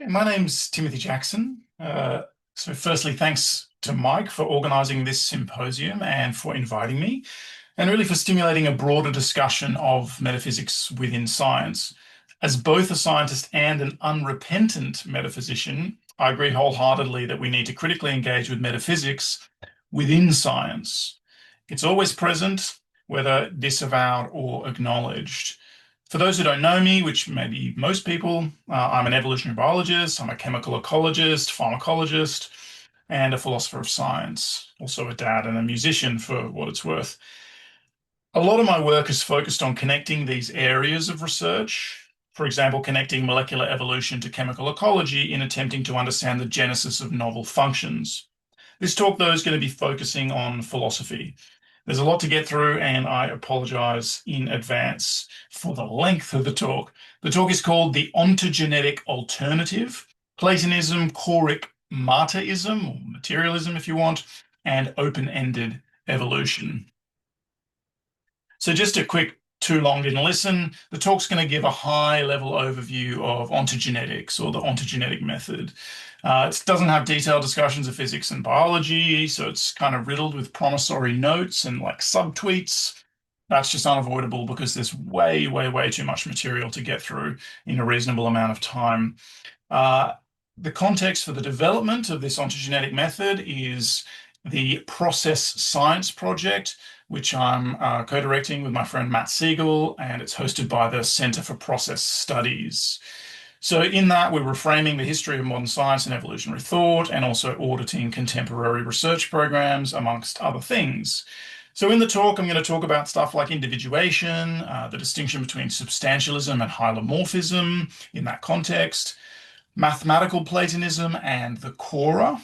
My name's Timothy Jackson. So firstly, thanks to Mike for organizing this symposium and for inviting me, and really for stimulating a broader discussion of metaphysics within science. As both a scientist and an unrepentant metaphysician, I agree wholeheartedly that we need to critically engage with metaphysics within science. It's always present, whether disavowed or acknowledged. For those who don't know me, which may be most people, I'm an evolutionary biologist, I'm a chemical ecologist, pharmacologist, and a philosopher of science, also a dad and a musician for what it's worth. A lot of my work is focused on connecting these areas of research, for example, connecting molecular evolution to chemical ecology in attempting to understand the genesis of novel functions. This talk, though, is going to be focusing on philosophy. There's a lot to get through, and I apologize in advance for the length of the talk. The talk is called The Ontogenetic Alternative, Platonism, Choric Martyrism, or materialism if you want, and open-ended evolution. So just a quick too long didn't listen. The talk's going to give a high-level overview of ontogenetics or the ontogenetic method. It doesn't have detailed discussions of physics and biology, so it's kind of riddled with promissory notes and like subtweets. That's just unavoidable because there's way, way, way too much material to get through in a reasonable amount of time. Uh, the context for the development of this ontogenetic method is the Process Science Project, which I'm co-directing with my friend Matt Siegel, and it's hosted by the Center for Process Studies. So in that, we're reframing the history of modern science and evolutionary thought, and also auditing contemporary research programs, amongst other things. So in the talk, I'm going to talk about stuff like individuation, the distinction between substantialism and hylomorphism in that context, mathematical Platonism and the khôra,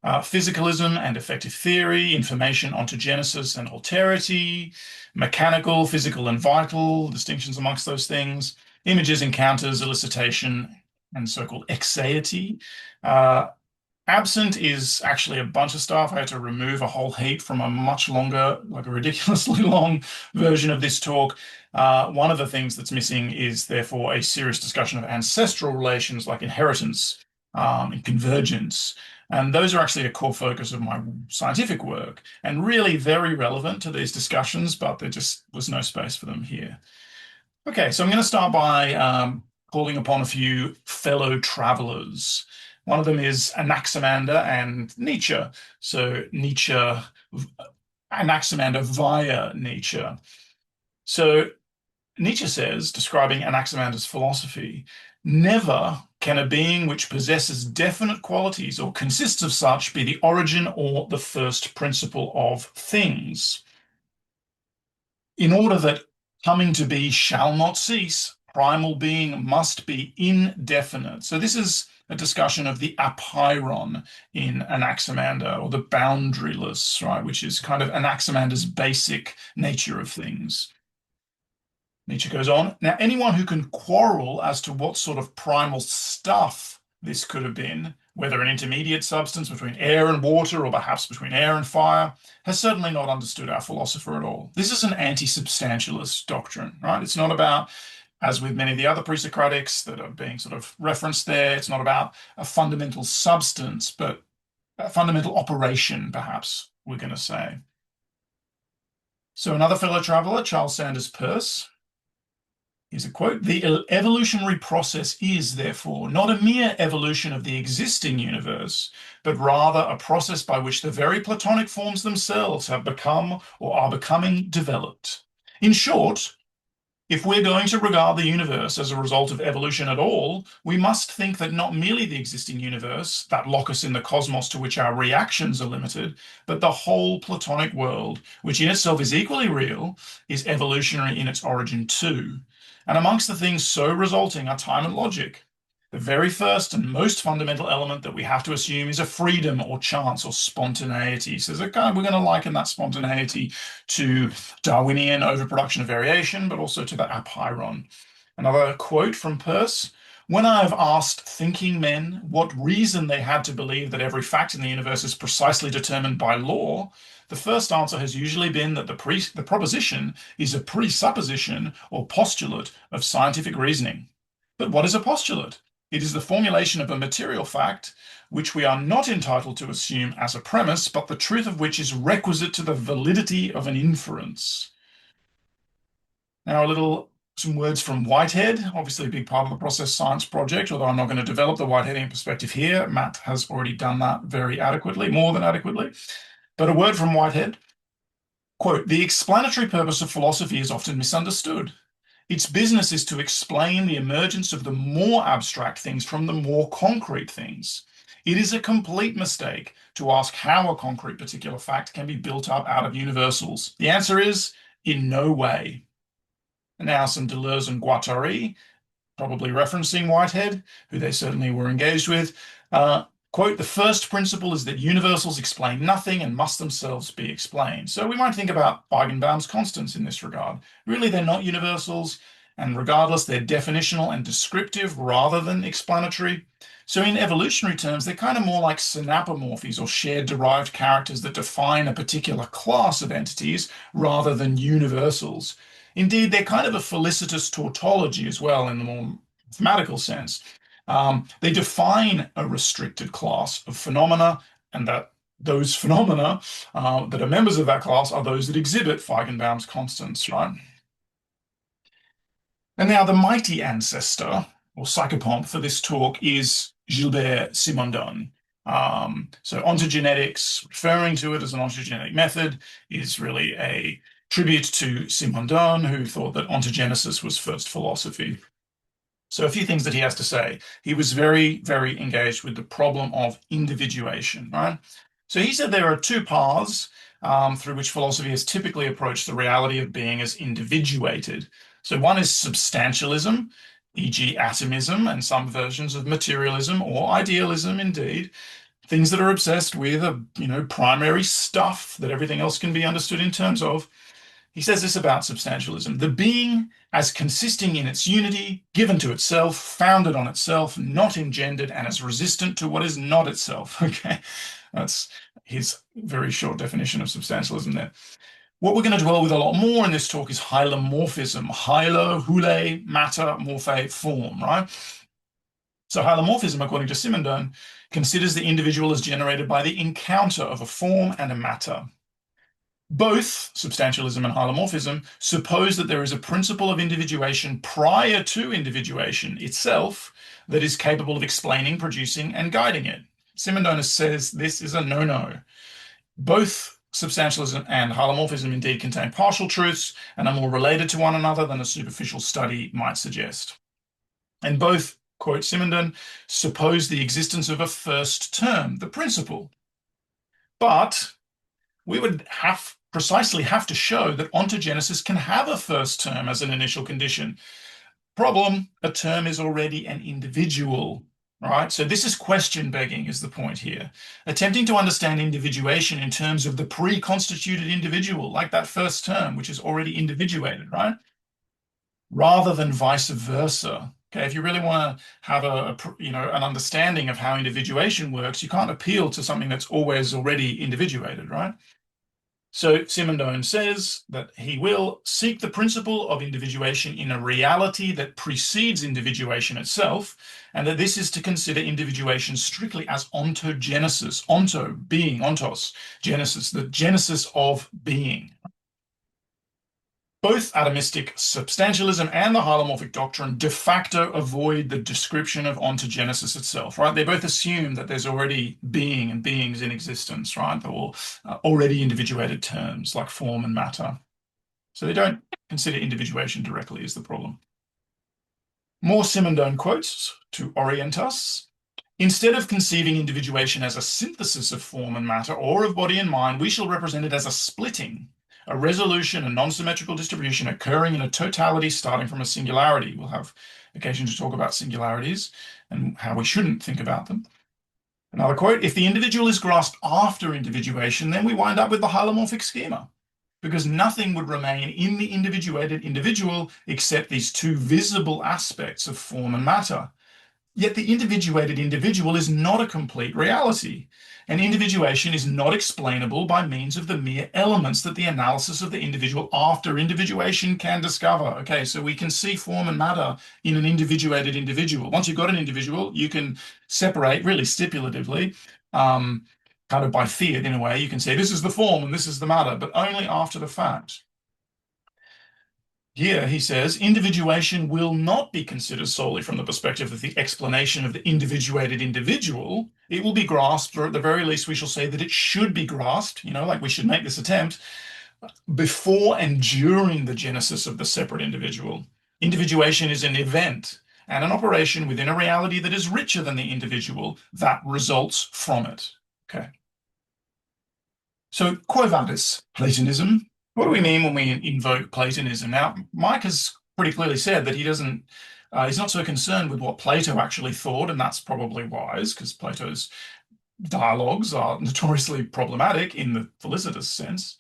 physicalism and effective theory, information ontogenesis and alterity, mechanical, physical, and vital, distinctions amongst those things, images, encounters, elicitation, and so-called exeity. Absent is actually a bunch of stuff. I had to remove a whole heap from a much longer, like a ridiculously long version of this talk. One of the things that's missing is therefore a serious discussion of ancestral relations like inheritance and convergence. And those are actually a core focus of my scientific work and really very relevant to these discussions, but there just was no space for them here. Okay, so I'm going to start by calling upon a few fellow travelers. One of them is Anaximander and Nietzsche. So Nietzsche, Anaximander via Nietzsche. So Nietzsche says, describing Anaximander's philosophy, never can a being which possesses definite qualities or consists of such be the origin or the first principle of things. In order that coming to be shall not cease, primal being must be indefinite. So this is a discussion of the apeiron in Anaximander, or the boundaryless, right, which is kind of Anaximander's basic nature of things. Nietzsche goes on, now anyone who can quarrel as to what sort of primal stuff this could have been, whether an intermediate substance between air and water or perhaps between air and fire, has certainly not understood our philosopher at all. This is an anti-substantialist doctrine, right? It's not about, as with many of the other pre-Socratics that are being sort of referenced there, it's not about a fundamental substance, but a fundamental operation, perhaps we're going to say. So another fellow traveler, Charles Sanders Peirce, here's a quote, the evolutionary process is, therefore, not a mere evolution of the existing universe, but rather a process by which the very Platonic forms themselves have become or are becoming developed. In short, if we're going to regard the universe as a result of evolution at all, we must think that not merely the existing universe, that locus in the cosmos to which our reactions are limited, but the whole Platonic world, which in itself is equally real, is evolutionary in its origin too. And amongst the things so resulting are time and logic. The very first and most fundamental element that we have to assume is a freedom or chance or spontaneity. So we're going to liken that spontaneity to Darwinian overproduction of variation, but also to the apeiron. Another quote from Peirce, when I have asked thinking men what reason they had to believe that every fact in the universe is precisely determined by law, the first answer has usually been that the proposition is a presupposition or postulate of scientific reasoning. But what is a postulate? It is the formulation of a material fact which we are not entitled to assume as a premise, but the truth of which is requisite to the validity of an inference. Now, some words from Whitehead, obviously a big part of the process science project, although I'm not going to develop the Whiteheadian perspective here. Matt has already done that very adequately, more than adequately. But a word from Whitehead, quote, "The explanatory purpose of philosophy is often misunderstood. Its business is to explain the emergence of the more abstract things from the more concrete things. It is a complete mistake to ask how a concrete particular fact can be built up out of universals. The answer is, in no way." And now some Deleuze and Guattari, probably referencing Whitehead, who they certainly were engaged with. Quote, "The first principle is that universals explain nothing and must themselves be explained." So we might think about Feigenbaum's constants in this regard. Really, they're not universals, and regardless, they're definitional and descriptive rather than explanatory. So in evolutionary terms, they're kind of more like synapomorphies or shared derived characters that define a particular class of entities rather than universals. Indeed, they're kind of a felicitous tautology as well in the more mathematical sense. They define a restricted class of phenomena, and that those phenomena that are members of that class are those that exhibit Feigenbaum's constants, right? And now the mighty ancestor, or psychopomp for this talk, is Gilbert Simondon. So ontogenetics, referring to it as an ontogenetic method, is really a tribute to Simondon, who thought that ontogenesis was first philosophy. So a few things that he has to say. He was very, very engaged with the problem of individuation, right? So he said there are two paths through which philosophy has typically approached the reality of being as individuated. So one is substantialism, e.g. atomism and some versions of materialism or idealism indeed, things that are obsessed with primary stuff that everything else can be understood in terms of. He says this about substantialism: the being as consisting in its unity, given to itself, founded on itself, not engendered, and as resistant to what is not itself. Okay, that's his very short definition of substantialism there. What we're going to dwell with a lot more in this talk is hylomorphism. Hylo, hule, matter, morphe, form, right? So hylomorphism, according to Simondon, considers the individual as generated by the encounter of a form and a matter. Both substantialism and hylomorphism suppose that there is a principle of individuation prior to individuation itself that is capable of explaining, producing, and guiding it. Simondon says this is a no-no. Both substantialism and hylomorphism indeed contain partial truths and are more related to one another than a superficial study might suggest. And both, quote Simondon, suppose the existence of a first term, the principle. But we would precisely have to show that ontogenesis can have a first term as an initial condition. Problem, a term is already an individual, right? So this is question begging is the point here. Attempting to understand individuation in terms of the pre-constituted individual, like that first term, which is already individuated, right? Rather than vice versa. Okay, if you really want to have an understanding of how individuation works, you can't appeal to something that's always already individuated, right? So Simondon says that he will seek the principle of individuation in a reality that precedes individuation itself, and that this is to consider individuation strictly as ontogenesis, onto, being, ontos, genesis, the genesis of being. Both atomistic substantialism and the hylomorphic doctrine de facto avoid the description of ontogenesis itself, right? They both assume that there's already being and beings in existence, right? They're all already individuated terms like form and matter. So they don't consider individuation directly as the problem. More Simondon quotes to orient us. Instead of conceiving individuation as a synthesis of form and matter or of body and mind, we shall represent it as a splitting, a resolution, a non-symmetrical distribution occurring in a totality starting from a singularity. We'll have occasion to talk about singularities and how we shouldn't think about them. Another quote, if the individual is grasped after individuation, then we wind up with the hylomorphic schema, because nothing would remain in the individuated individual except these two visible aspects of form and matter. Yet the individuated individual is not a complete reality. And individuation is not explainable by means of the mere elements that the analysis of the individual after individuation can discover. Okay, so we can see form and matter in an individuated individual. Once you've got an individual, you can separate really stipulatively, kind of by fiat in a way. You can say this is the form and this is the matter, but only after the fact. Here he says, individuation will not be considered solely from the perspective of the explanation of the individuated individual. It will be grasped, or at the very least, we shall say that it should be grasped, like we should make this attempt, before and during the genesis of the separate individual. Individuation is an event and an operation within a reality that is richer than the individual that results from it. Okay. So, quo vadis, Platonism. What do we mean when we invoke Platonism? Now, Mike has pretty clearly said that he's not so concerned with what Plato actually thought, and that's probably wise, because Plato's dialogues are notoriously problematic in the felicitous sense.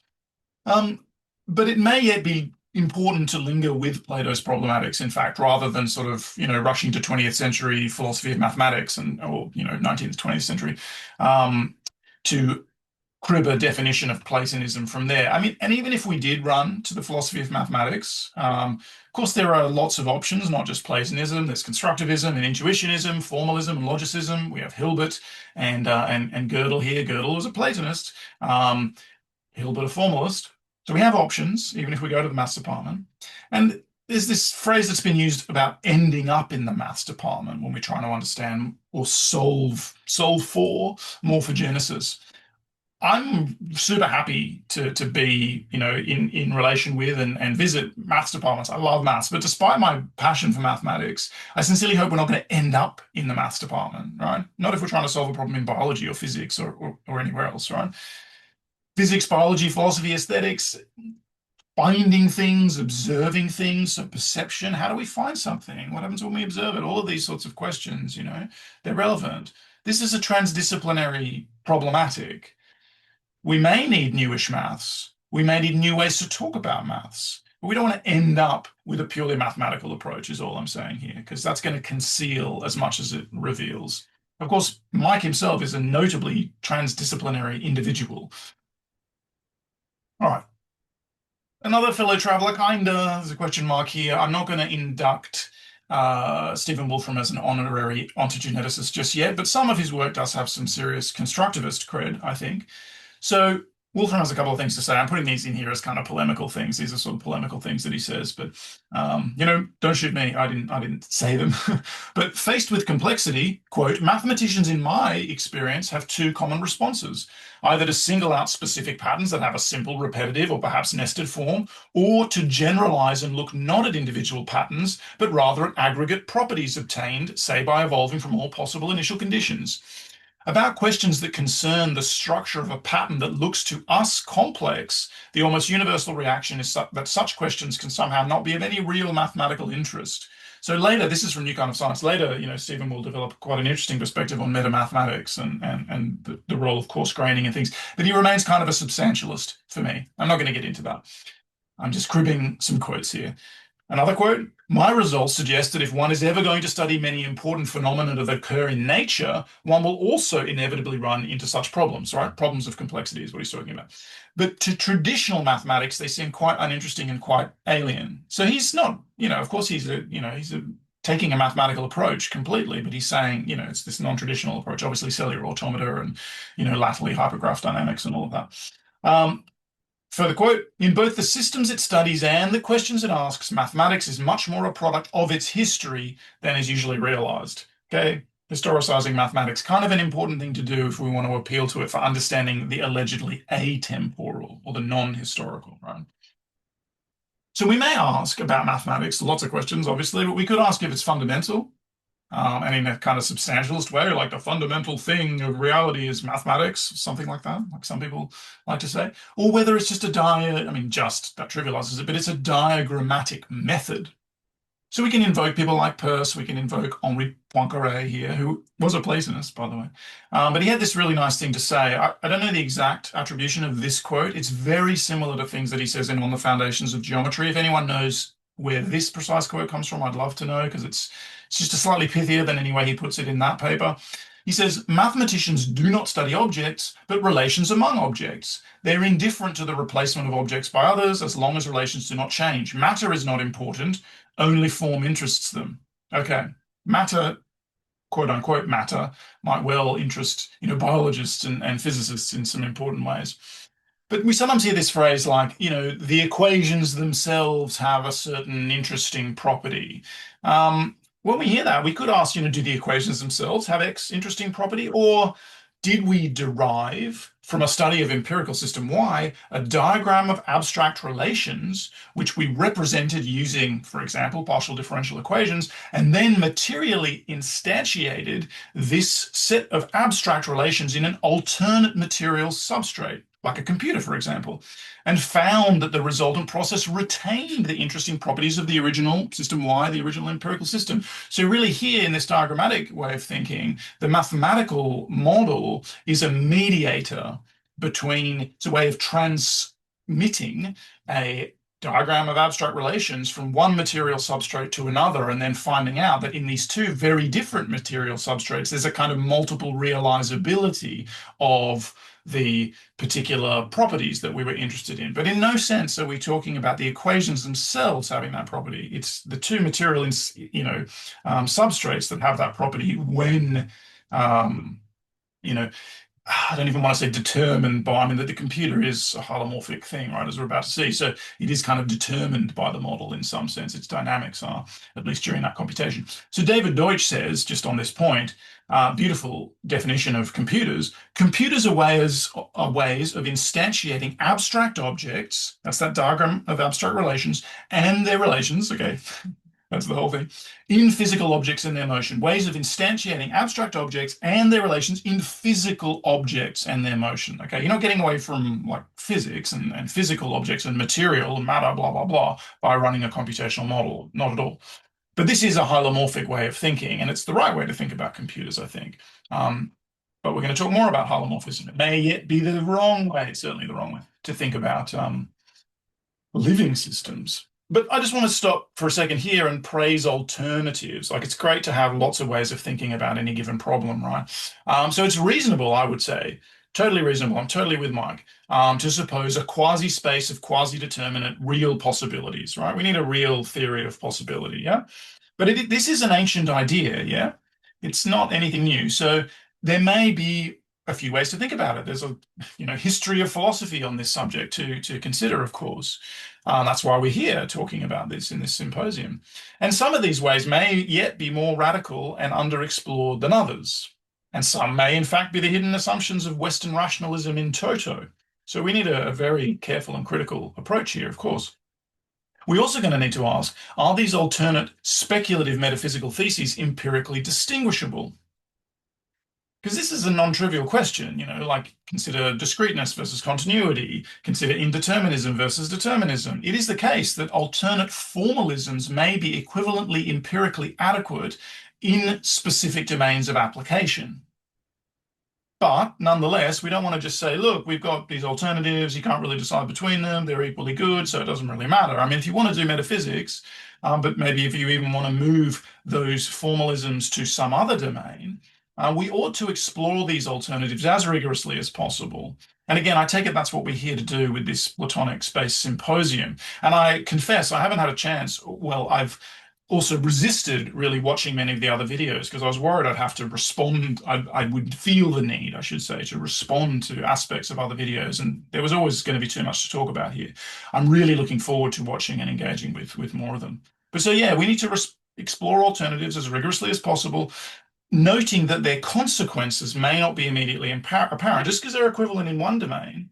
But it may yet be important to linger with Plato's problematics, in fact, rather than sort of, rushing to 20th century philosophy of mathematics or 19th, 20th century to crib a definition of Platonism from there. I mean, and even if we did run to the philosophy of mathematics, of course, there are lots of options, not just Platonism. There's constructivism and intuitionism, formalism and logicism. We have Hilbert and Gödel here. Gödel was a Platonist, Hilbert a formalist. So we have options, even if we go to the maths department. And there's this phrase that's been used about ending up in the maths department when we're trying to understand or solve for morphogenesis. I'm super happy to be, in relation with and visit maths departments. I love maths, but despite my passion for mathematics, I sincerely hope we're not going to end up in the maths department, right? Not if we're trying to solve a problem in biology or physics or anywhere else, right? Physics, biology, philosophy, aesthetics, finding things, observing things, so perception. How do we find something? What happens when we observe it? All of these sorts of questions, they're relevant. This is a transdisciplinary problematic. We may need newish maths. We may need new ways to talk about maths. But we don't want to end up with a purely mathematical approach, is all I'm saying here, because that's going to conceal as much as it reveals. Of course, Mike himself is a notably transdisciplinary individual. All right. Another fellow traveler, kinda, there's a question mark here. I'm not going to induct Stephen Wolfram as an honorary ontogeneticist just yet, but some of his work does have some serious constructivist cred, I think. So Wolfram has a couple of things to say. I'm putting these in here as kind of polemical things. These are sort of polemical things that he says, but don't shoot me. I didn't say them. But faced with complexity, quote, mathematicians in my experience have two common responses, either to single out specific patterns that have a simple, repetitive, or perhaps nested form, or to generalize and look not at individual patterns, but rather at aggregate properties obtained, say by evolving from all possible initial conditions. About questions that concern the structure of a pattern that looks to us complex, the almost universal reaction is that such questions can somehow not be of any real mathematical interest. So later, this is from New Kind of Science, later, Stephen will develop quite an interesting perspective on metamathematics and the role of coarse-graining and things, but he remains kind of a substantialist for me. I'm not going to get into that. I'm just cribbing some quotes here. Another quote, my results suggest that if one is ever going to study many important phenomena that occur in nature, one will also inevitably run into such problems, right? Problems of complexity is what he's talking about. But to traditional mathematics, they seem quite uninteresting and quite alien. So he's not, of course he's taking a mathematical approach completely, but he's saying, it's this non-traditional approach, obviously cellular automata and, latterly hypergraph dynamics and all of that. Further quote, in both the systems it studies and the questions it asks, mathematics is much more a product of its history than is usually realized. Okay, historicizing mathematics, kind of an important thing to do if we want to appeal to it for understanding the allegedly atemporal or the non-historical, right? So we may ask about mathematics, lots of questions, obviously, but we could ask if it's fundamental, and in a kind of substantialist way, like the fundamental thing of reality is mathematics, something like that, like some people like to say, or whether it's just that trivializes it, but it's a diagrammatic method. So we can invoke people like Peirce, we can invoke Henri Poincaré here, who was a Platonist, by the way, but he had this really nice thing to say. I don't know the exact attribution of this quote. It's very similar to things that he says in On the Foundations of Geometry. If anyone knows where this precise quote comes from, I'd love to know, because It's just a slightly pithier than any way he puts it in that paper. He says, mathematicians do not study objects, but relations among objects. They're indifferent to the replacement of objects by others as long as relations do not change. Matter is not important, only form interests them. Okay, matter, quote unquote, matter might well interest, biologists and physicists in some important ways. But we sometimes hear this phrase like, the equations themselves have a certain interesting property. When we hear that, we could ask, do the equations themselves have X interesting property? Or did we derive from a study of empirical system Y a diagram of abstract relations, which we represented using, for example, partial differential equations, and then materially instantiated this set of abstract relations in an alternate material substrate, like a computer, for example, and found that the resultant process retained the interesting properties of the original system Y, the original empirical system. So really here in this diagrammatic way of thinking, the mathematical model is a mediator between, it's a way of transmitting a diagram of abstract relations from one material substrate to another, and then finding out that in these two very different material substrates, there's a kind of multiple realizability of the particular properties that we were interested in. But in no sense are we talking about the equations themselves having that property. It's the two material, substrates that have that property when, I don't even want to say determined by, that the computer is a holomorphic thing, right, as we're about to see. So it is kind of determined by the model in some sense. Its dynamics are, at least during that computation. So David Deutsch says, just on this point, beautiful definition of computers. Computers are ways of instantiating abstract objects. That's that diagram of abstract relations and their relations. Okay. That's the whole thing. In physical objects and their motion, ways of instantiating abstract objects and their relations in physical objects and their motion. Okay, you're not getting away from like physics and physical objects and material and matter, blah, blah, blah, by running a computational model. Not at all. But this is a hylomorphic way of thinking, and it's the right way to think about computers, I think. But we're going to talk more about hylomorphism. It may yet be the wrong way, certainly the wrong way, to think about living systems. But I just want to stop for a second here and praise alternatives. Like, it's great to have lots of ways of thinking about any given problem, right? So it's reasonable, I would say, totally reasonable. I'm totally with Mike, to suppose a quasi-space of quasi-determinate real possibilities, right? We need a real theory of possibility, yeah? But this is an ancient idea, yeah? It's not anything new. So there may be a few ways to think about it. There's a history of philosophy on this subject to consider, of course. That's why we're here talking about this in this symposium. And some of these ways may yet be more radical and underexplored than others. And some may, in fact, be the hidden assumptions of Western rationalism in toto. So we need a very careful and critical approach here, of course. We're also going to need to ask, are these alternate speculative metaphysical theses empirically distinguishable? Because this is a non-trivial question, like consider discreteness versus continuity, consider indeterminism versus determinism. It is the case that alternate formalisms may be equivalently empirically adequate in specific domains of application. But nonetheless, we don't want to just say, look, we've got these alternatives, you can't really decide between them, they're equally good, so it doesn't really matter. If you want to do metaphysics, but maybe if you even want to move those formalisms to some other domain, we ought to explore these alternatives as rigorously as possible. And again, I take it that's what we're here to do with this Platonic Space Symposium. And I confess, I haven't had a chance. Well, I've also resisted really watching many of the other videos because I was worried I'd have to respond. I would feel the need, I should say, to respond to aspects of other videos. And there was always going to be too much to talk about here. I'm really looking forward to watching and engaging with more of them. But so, yeah, we need to explore alternatives as rigorously as possible, noting that their consequences may not be immediately apparent. Just because they're equivalent in one domain,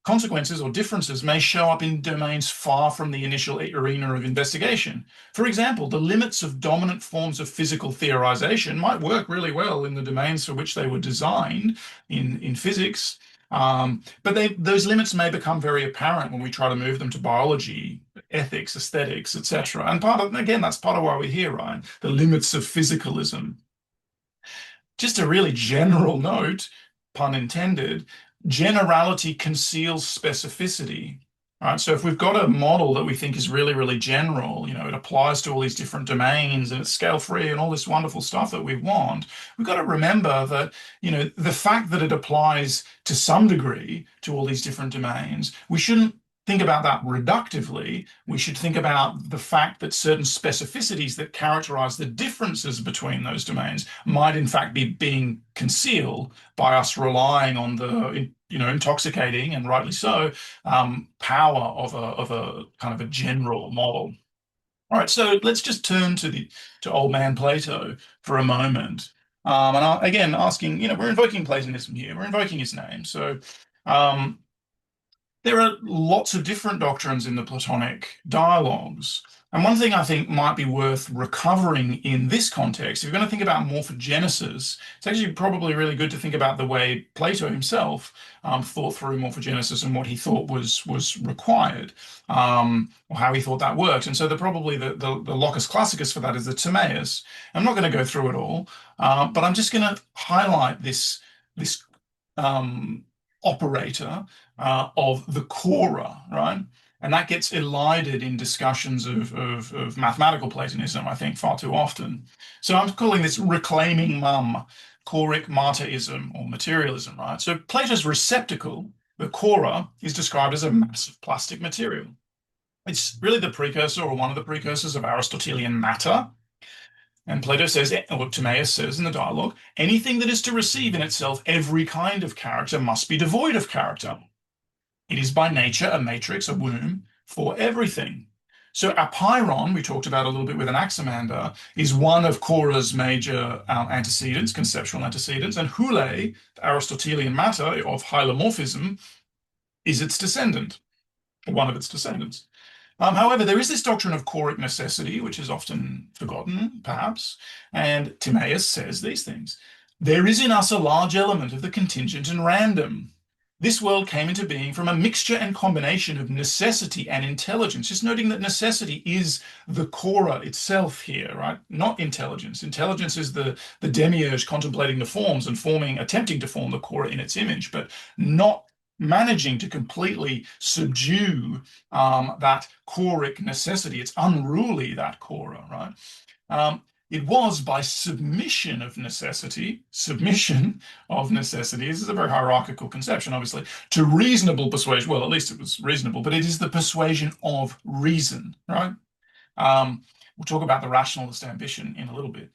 consequences or differences may show up in domains far from the initial arena of investigation. For example, the limits of dominant forms of physical theorization might work really well in the domains for which they were designed in physics, but those limits may become very apparent when we try to move them to biology, ethics, aesthetics, etc. And that's part of why we're here, right? The limits of physicalism. Just a really general note, pun intended, generality conceals specificity. All right, so if we've got a model that we think is really, really general, it applies to all these different domains and it's scale free and all this wonderful stuff that we want, we've got to remember that, the fact that it applies to some degree to all these different domains, we shouldn't think about that reductively. We should think about the fact that certain specificities that characterize the differences between those domains might in fact be being concealed by us relying on the, intoxicating, and rightly so, power of a kind of a general model. All right, so let's just turn to old man Plato for a moment. And again, asking, we're invoking Platonism here, we're invoking his name. So um, there are lots of different doctrines in the Platonic dialogues. And one thing I think might be worth recovering in this context, if you're going to think about morphogenesis, it's actually probably really good to think about the way Plato himself thought through morphogenesis and what he thought was required, or how he thought that worked. And so probably the locus classicus for that is the Timaeus. I'm not going to go through it all, but I'm just going to highlight this operator of the khôra, right? And that gets elided in discussions of mathematical Platonism, I think, far too often. So I'm calling this reclaiming mum, choric martyrism or materialism, right? So Plato's receptacle, the khôra, is described as a mass of plastic material. It's really the precursor or one of the precursors of Aristotelian matter. And Plato says, or Timaeus says in the dialogue, anything that is to receive in itself every kind of character must be devoid of character. It is by nature a matrix, a womb for everything. So apeiron, we talked about a little bit with Anaximander, is one of khôra's major antecedents, conceptual antecedents, and hule, the Aristotelian matter of hylomorphism, is its descendant, one of its descendants. However, there is this doctrine of choric necessity, which is often forgotten, perhaps, and Timaeus says these things. There is in us a large element of the contingent and random. This world came into being from a mixture and combination of necessity and intelligence. Just noting that necessity is the khôra itself here, right? Not intelligence. Intelligence is the demiurge contemplating the forms and attempting to form the khôra in its image, but not managing to completely subdue that choric necessity. It's unruly, that khôra, right? It was by submission of necessity, this is a very hierarchical conception, obviously, to reasonable persuasion. Well, at least it was reasonable, but it is the persuasion of reason, right? We'll talk about the rationalist ambition in a little bit.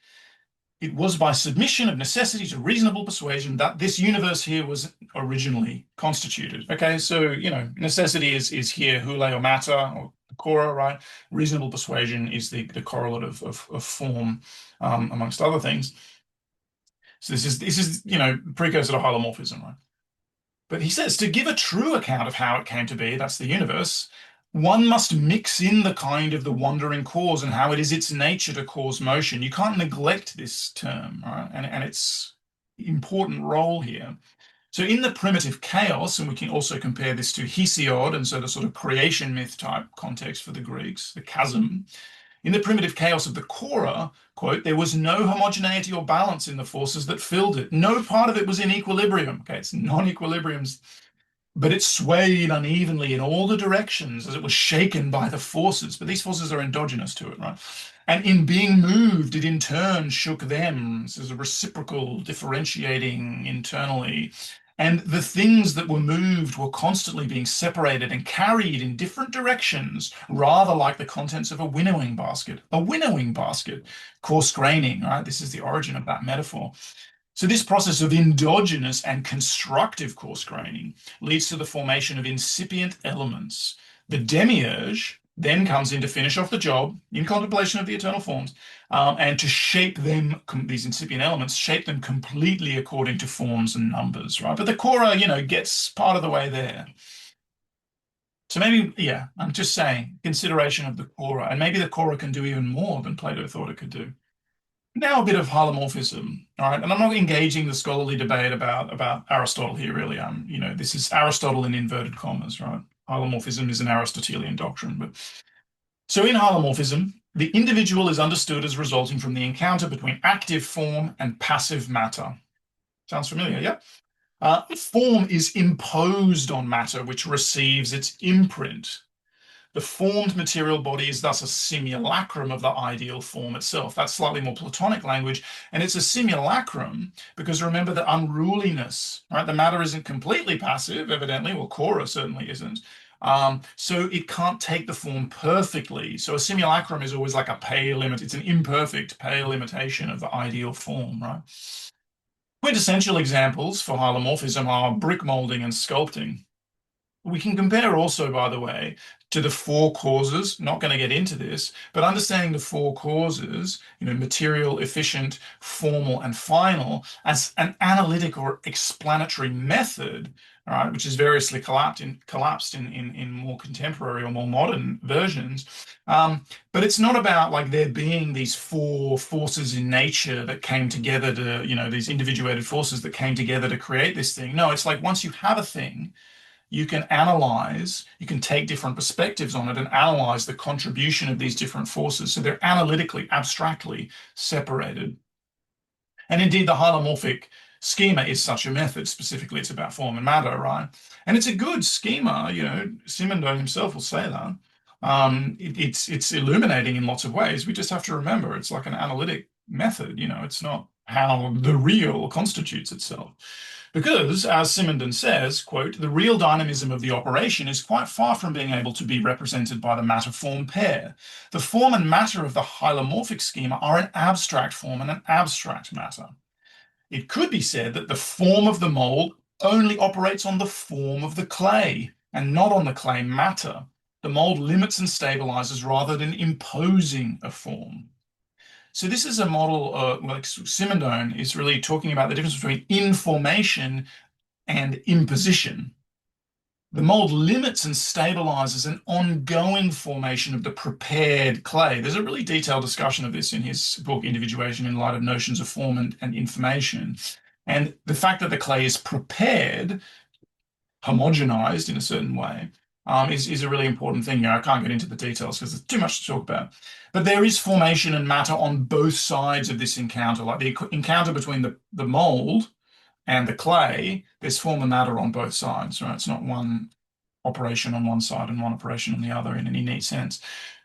It was by submission of necessity to reasonable persuasion that this universe here was originally constituted. Okay, so, necessity is here, hule or matter, or khôra, right? Reasonable persuasion is the correlate of form, amongst other things. So this is precursor to hylomorphism, right? But he says to give a true account of how it came to be, that's the universe, one must mix in the kind of the wandering cause and how it is its nature to cause motion. You can't neglect this term, right? And its important role here. So in the primitive chaos, and we can also compare this to Hesiod, and so the sort of creation myth type context for the Greeks, the chasm. In the primitive chaos of the khôra, quote, there was no homogeneity or balance in the forces that filled it. No part of it was in equilibrium. Okay, it's non-equilibriums, but it swayed unevenly in all the directions as it was shaken by the forces. But these forces are endogenous to it, right? And in being moved, it in turn shook them. This is a reciprocal differentiating internally. And the things that were moved were constantly being separated and carried in different directions, rather like the contents of a winnowing basket. A winnowing basket, coarse-graining, right? This is the origin of that metaphor. So this process of endogenous and constructive coarse-graining leads to the formation of incipient elements. The demiurge then comes in to finish off the job in contemplation of the eternal forms, and to shape them, these incipient elements, shape them completely according to forms and numbers, right? But the khôra, gets part of the way there. So maybe, yeah, I'm just saying, consideration of the khôra, and maybe the khôra can do even more than Plato thought it could do. Now a bit of hylomorphism, all right? And I'm not engaging the scholarly debate about Aristotle here, really. This is Aristotle in inverted commas, right? Hylomorphism is an Aristotelian doctrine. But so in hylomorphism, the individual is understood as resulting from the encounter between active form and passive matter. Sounds familiar, yeah? Form is imposed on matter, which receives its imprint. The formed material body is thus a simulacrum of the ideal form itself. That's slightly more Platonic language. And it's a simulacrum because remember the unruliness, right? The matter isn't completely passive, evidently. Well, khôra certainly isn't. So it can't take the form perfectly. So a simulacrum is always like a pale image. It's an imperfect, pale imitation of the ideal form, right? Quintessential examples for hylomorphism are brick molding and sculpting. We can compare also, by the way, to the four causes. Not going to get into this, but understanding the four causes, material, efficient, formal, and final, as an analytic or explanatory method, all right, which is variously collapsed in more contemporary or more modern versions. But it's not about like there being these four forces in nature that came together to, these individuated forces that came together to create this thing. No, it's like once you have a thing, you can analyze, you can take different perspectives on it and analyze the contribution of these different forces. So they're analytically, abstractly separated. And indeed, the hylomorphic schema is such a method. Specifically, it's about form and matter, right? And it's a good schema. Simondon himself will say that. It's illuminating in lots of ways. We just have to remember it's like an analytic method. It's not how the real constitutes itself. Because, as Simondon says, quote, the real dynamism of the operation is quite far from being able to be represented by the matter-form pair. The form and matter of the hylomorphic schema are an abstract form and an abstract matter. It could be said that the form of the mold only operates on the form of the clay and not on the clay matter. The mold limits and stabilizes rather than imposing a form. So this is a model, like Simondon is really talking about the difference between information and imposition. The mold limits and stabilizes an ongoing formation of the prepared clay. There's a really detailed discussion of this in his book, Individuation in Light of Notions of Form and Information. And the fact that the clay is prepared, homogenized in a certain way, is a really important thing. I can't get into the details because there's too much to talk about. But there is formation and matter on both sides of this encounter, like the encounter between the mold and the clay, there's form and matter on both sides, right? It's not one operation on one side and one operation on the other in any neat sense.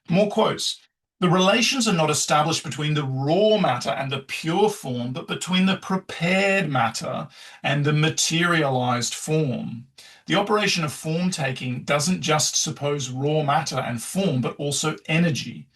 More quotes. The relations are not established between the raw matter and the pure form, but between the prepared matter and the materialized form. The operation of form taking doesn't just suppose raw matter and form, but also energy.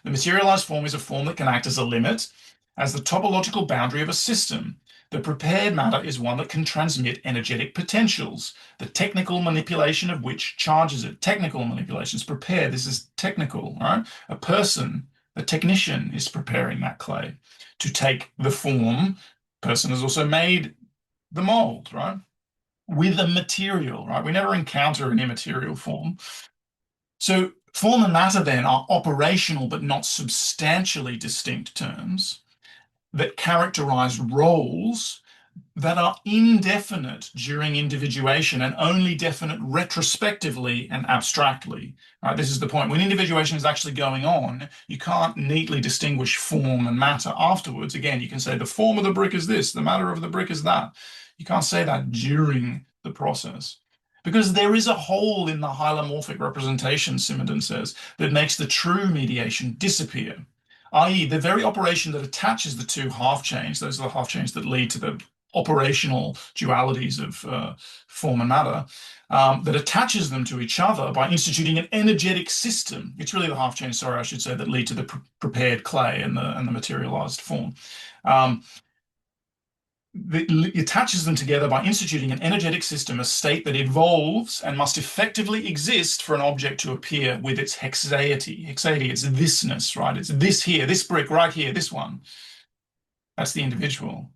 The materialized form is a form that can act as a limit, as the topological boundary of a system. The prepared matter is one that can transmit energetic potentials, the technical manipulation of which charges it. Technical manipulations, prepare, this is technical, right? A person, a technician, is preparing that clay to take the form. Person has also made the mold, right? With a material, right? We never encounter an immaterial form. So form and matter then are operational but not substantially distinct terms that characterize roles that are indefinite during individuation and only definite retrospectively and abstractly. Right? This is the point. When individuation is actually going on, you can't neatly distinguish form and matter afterwards. Again, you can say the form of the brick is this, the matter of the brick is that. You can't say that during the process. Because there is a hole in the hylomorphic representation, Simondon says, that makes the true mediation disappear, i.e., the very operation that attaches the two half chains, those are the half chains that lead to the operational dualities of form and matter, that attaches them to each other by instituting an energetic system. It's really the half chains, sorry, I should say, that lead to the prepared clay and the materialized form. It attaches them together by instituting an energetic system, a state that evolves and must effectively exist for an object to appear with its hexaity. Hexaity, it's thisness, right? It's this here, this brick right here, this one. That's the individual.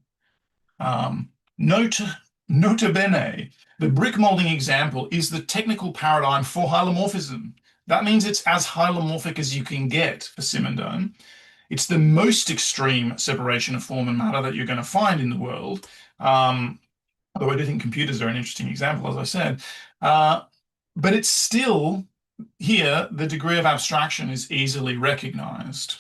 Nota bene, the brick molding example is the technical paradigm for hylomorphism. That means it's as hylomorphic as you can get for Simondon. It's the most extreme separation of form and matter that you're going to find in the world. Although I do think computers are an interesting example, as I said. But it's still here, the degree of abstraction is easily recognized.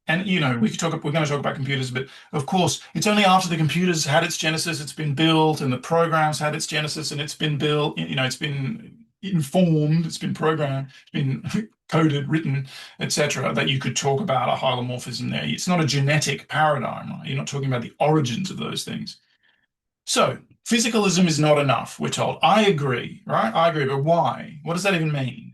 And we could talk. We're going to talk about computers, but of course, it's only after the computers had its genesis, it's been built, and the programs had its genesis, and it's been built. It's been informed, it's been programmed, it's been coded, written, etc. That you could talk about a hylomorphism there. It's not a genetic paradigm, right? You're not talking about the origins of those things. So physicalism is not enough, we're told. I agree, right? I agree, but why? What does that even mean?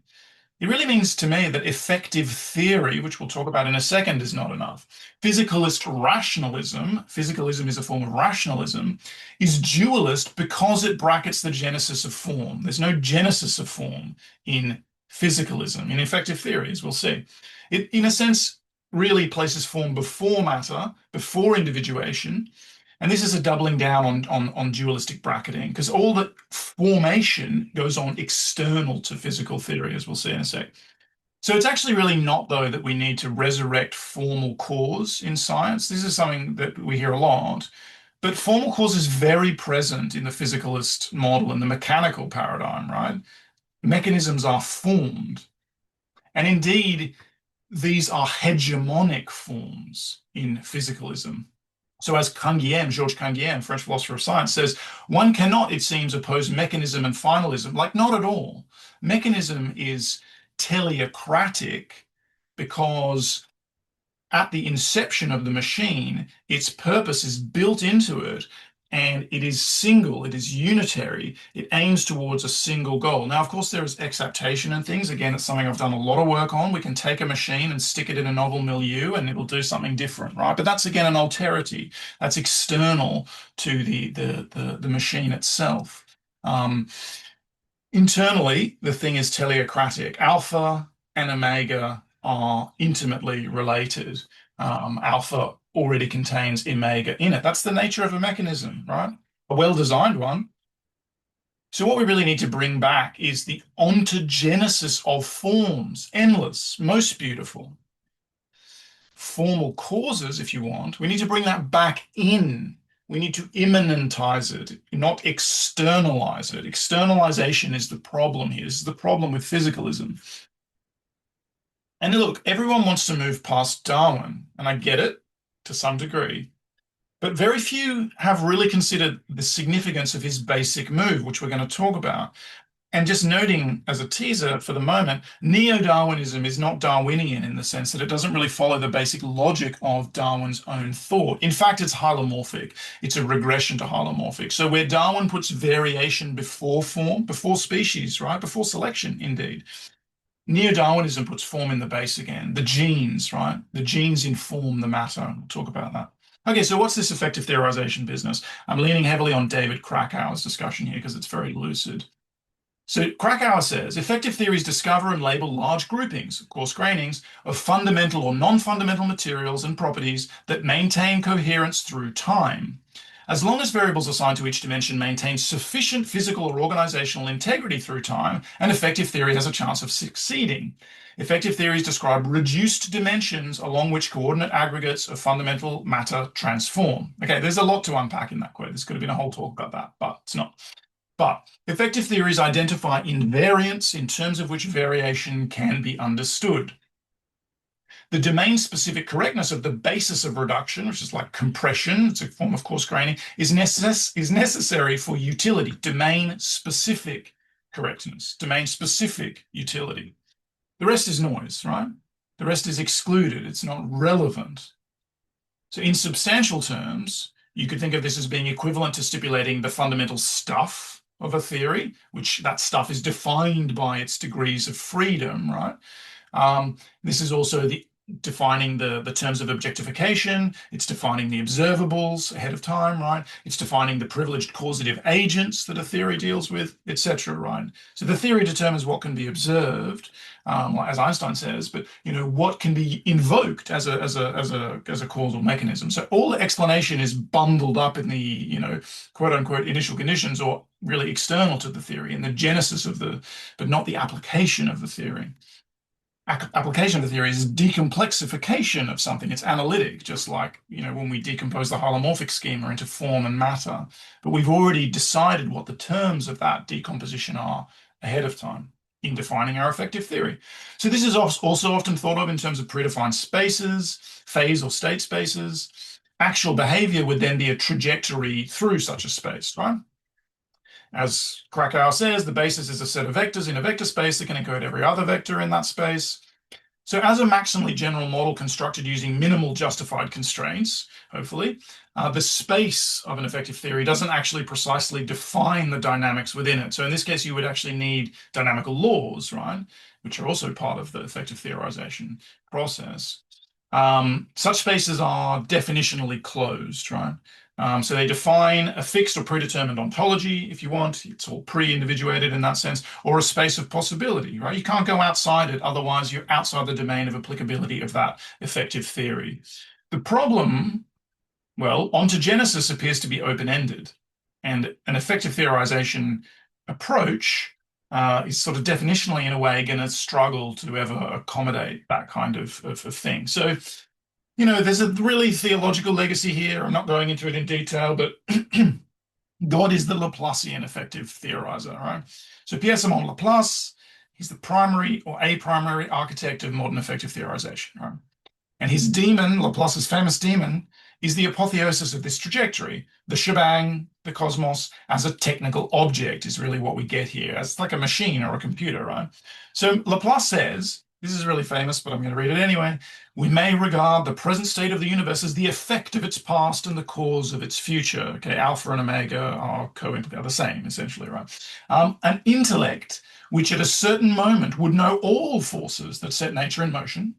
It really means to me that effective theory, which we'll talk about in a second, is not enough. Physicalist rationalism, physicalism is a form of rationalism, is dualist because it brackets the genesis of form. There's no genesis of form in physicalism, in effective theory, as we'll see. It, in a sense, really places form before matter, before individuation, and this is a doubling down on dualistic bracketing, because all the formation goes on external to physical theory, as we'll see in a sec. So it's actually really not, though, that we need to resurrect formal cause in science. This is something that we hear a lot. But formal cause is very present in the physicalist model, in the mechanical paradigm, right? Mechanisms are formed. And indeed, these are hegemonic forms in physicalism. So as Canguilhem, Georges Canguilhem, French philosopher of science, says, one cannot, it seems, oppose mechanism and finalism. Like, not at all. Mechanism is teleocratic because at the inception of the machine, its purpose is built into it, and it is single, it is unitary, it aims towards a single goal. Now, of course, there is exaptation and things. Again, it's something I've done a lot of work on. We can take a machine and stick it in a novel milieu and it'll do something different, right? But that's, again, an alterity. That's external to the machine itself. Internally, the thing is teleocratic. Alpha and omega are intimately related. Alpha already contains omega in it. That's the nature of a mechanism, right? A well-designed one. So what we really need to bring back is the ontogenesis of forms, endless, most beautiful. Formal causes, if you want, we need to bring that back in. We need to immanentize it, not externalize it. Externalization is the problem here. This is the problem with physicalism. And look, everyone wants to move past Darwin, and I get it to some degree, but very few have really considered the significance of his basic move, which we're going to talk about. And just noting as a teaser for the moment, Neo-Darwinism is not Darwinian in the sense that it doesn't really follow the basic logic of Darwin's own thought. In fact, it's hylomorphic. It's a regression to hylomorphic. So where Darwin puts variation before form, before species, right? Before selection, indeed. Neo-Darwinism puts form in the base again. The genes, right? The genes inform the matter. We'll talk about that. Okay, so what's this effective theorization business? I'm leaning heavily on David Krakauer's discussion here because it's very lucid. So Krakauer says, effective theories discover and label large groupings, coarse-grainings, of fundamental or non-fundamental materials and properties that maintain coherence through time. As long as variables assigned to each dimension maintain sufficient physical or organizational integrity through time, an effective theory has a chance of succeeding. Effective theories describe reduced dimensions along which coordinate aggregates of fundamental matter transform. Okay, there's a lot to unpack in that quote. There's could have been a whole talk about that, but it's not. But effective theories identify invariants in terms of which variation can be understood. The domain-specific correctness of the basis of reduction, which is like compression, it's a form of coarse-graining, is necessary for utility. Domain-specific correctness, domain-specific utility. The rest is noise, right? The rest is excluded. It's not relevant. So in substantial terms, you could think of this as being equivalent to stipulating the fundamental stuff of a theory, which that stuff is defined by its degrees of freedom, right? This is also defining the terms of objectification. It's defining the observables ahead of time, right? It's defining the privileged causative agents that a theory deals with, etc., right? So the theory determines what can be observed, as Einstein says, but what can be invoked as a causal mechanism. So all the explanation is bundled up in the quote unquote initial conditions, or really external to the theory, in the genesis of but not the application of the theory. Application of the theory is decomplexification of something. It's analytic, just like when we decompose the hylomorphic schema into form and matter. But we've already decided what the terms of that decomposition are ahead of time. in defining our effective theory. So this is also often thought of in terms of predefined spaces, phase or state spaces. Actual behavior would then be a trajectory through such a space, right? As Krakauer says, the basis is a set of vectors in a vector space that can encode every other vector in that space. So as a maximally general model constructed using minimal justified constraints, hopefully, the space of an effective theory doesn't actually precisely define the dynamics within it. So in this case, you would actually need dynamical laws, right, which are also part of the effective theorization process. Such spaces are definitionally closed, right? So they define a fixed or predetermined ontology, if you want. It's all pre-individuated in that sense, or a space of possibility, right? You can't go outside it, otherwise you're outside the domain of applicability of that effective theory. The problem, well, ontogenesis appears to be open-ended, and an effective theorization approach is sort of definitionally, in a way, going to struggle to ever accommodate that kind of thing. So, you know, there's a really theological legacy here. I'm not going into it in detail, but God is the Laplacian effective theorizer, right? So Pierre-Simon Laplace, he's the primary or a primary architect of modern effective theorization, right? And his demon, Laplace's famous demon, is the apotheosis of this trajectory. The shebang, the cosmos, as a technical object is really what we get here. It's like a machine or a computer, right? So Laplace says, this is really famous, but I'm going to read it anyway. We may regard the present state of the universe as the effect of its past and the cause of its future. Okay, alpha and omega are the same, essentially, right? An intellect which at a certain moment would know all forces that set nature in motion,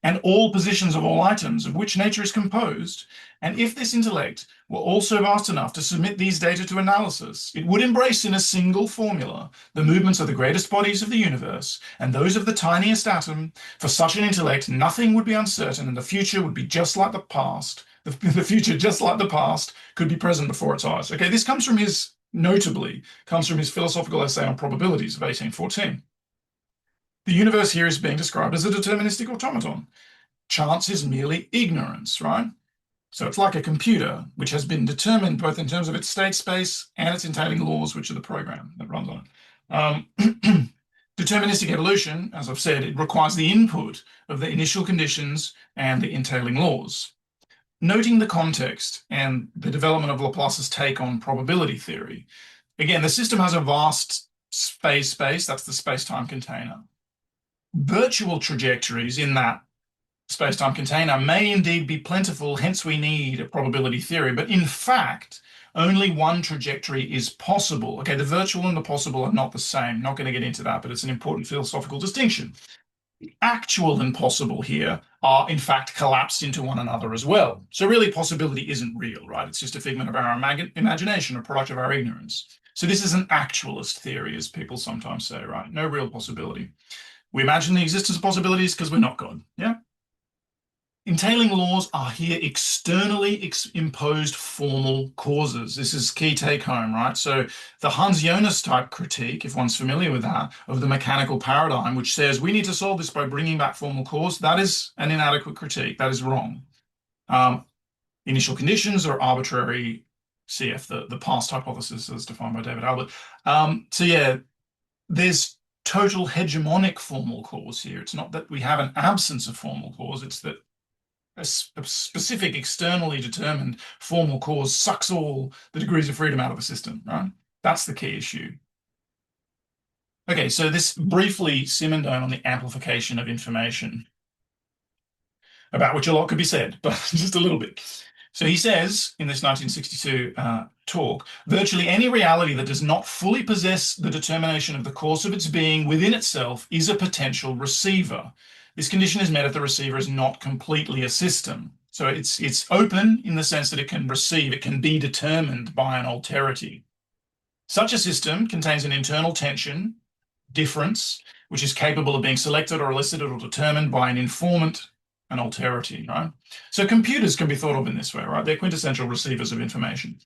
and all positions of all items of which nature is composed, and if this intellect were also vast enough to submit these data to analysis, it would embrace in a single formula the movements of the greatest bodies of the universe and those of the tiniest atom. For such an intellect, nothing would be uncertain, and the future would be just like the past. The future, just like the past, could be present before its eyes. Okay, this comes from his, notably, comes from his philosophical essay on probabilities of 1814. The universe here is being described as a deterministic automaton. Chance is merely ignorance, right? So it's like a computer, which has been determined both in terms of its state space and its entailing laws, which are the program that runs on it. Deterministic evolution, as I've said, it requires the input of the initial conditions and the entailing laws. Noting the context and the development of Laplace's take on probability theory, again, the system has a vast space, that's the space-time container. Virtual trajectories in that space-time container may indeed be plentiful, hence we need a probability theory, but in fact, only one trajectory is possible. Okay, the virtual and the possible are not the same. Not going to get into that, but it's an important philosophical distinction. The actual and possible here are, in fact, collapsed into one another as well. So really, possibility isn't real, right? It's just a figment of our imagination, a product of our ignorance. So this is an actualist theory, as people sometimes say, right? No real possibility. We imagine the existence of possibilities because we're not God, yeah? Entailing laws are here externally imposed formal causes. This is key take home, right? So the Hans Jonas type critique, if one's familiar with that, of the mechanical paradigm, which says we need to solve this by bringing back formal cause, that is an inadequate critique. That is wrong. Initial conditions are arbitrary, CF, the past hypothesis as defined by David Albert. So yeah, there's total hegemonic formal cause here. It's not that we have an absence of formal cause, it's that a specific externally determined formal cause sucks all the degrees of freedom out of the system, right? That's the key issue. Okay, so this briefly Simondon on the amplification of information, about which a lot could be said, but just a little bit. So he says in this 1962 talk, virtually any reality that does not fully possess the determination of the course of its being within itself is a potential receiver. This condition is met if the receiver is not completely a system. So it's open in the sense that it can receive, it can be determined by an alterity. Such a system contains an internal tension, difference, which is capable of being selected or elicited or determined by an informant, an alterity, right? So computers can be thought of in this way, right? They're quintessential receivers of information.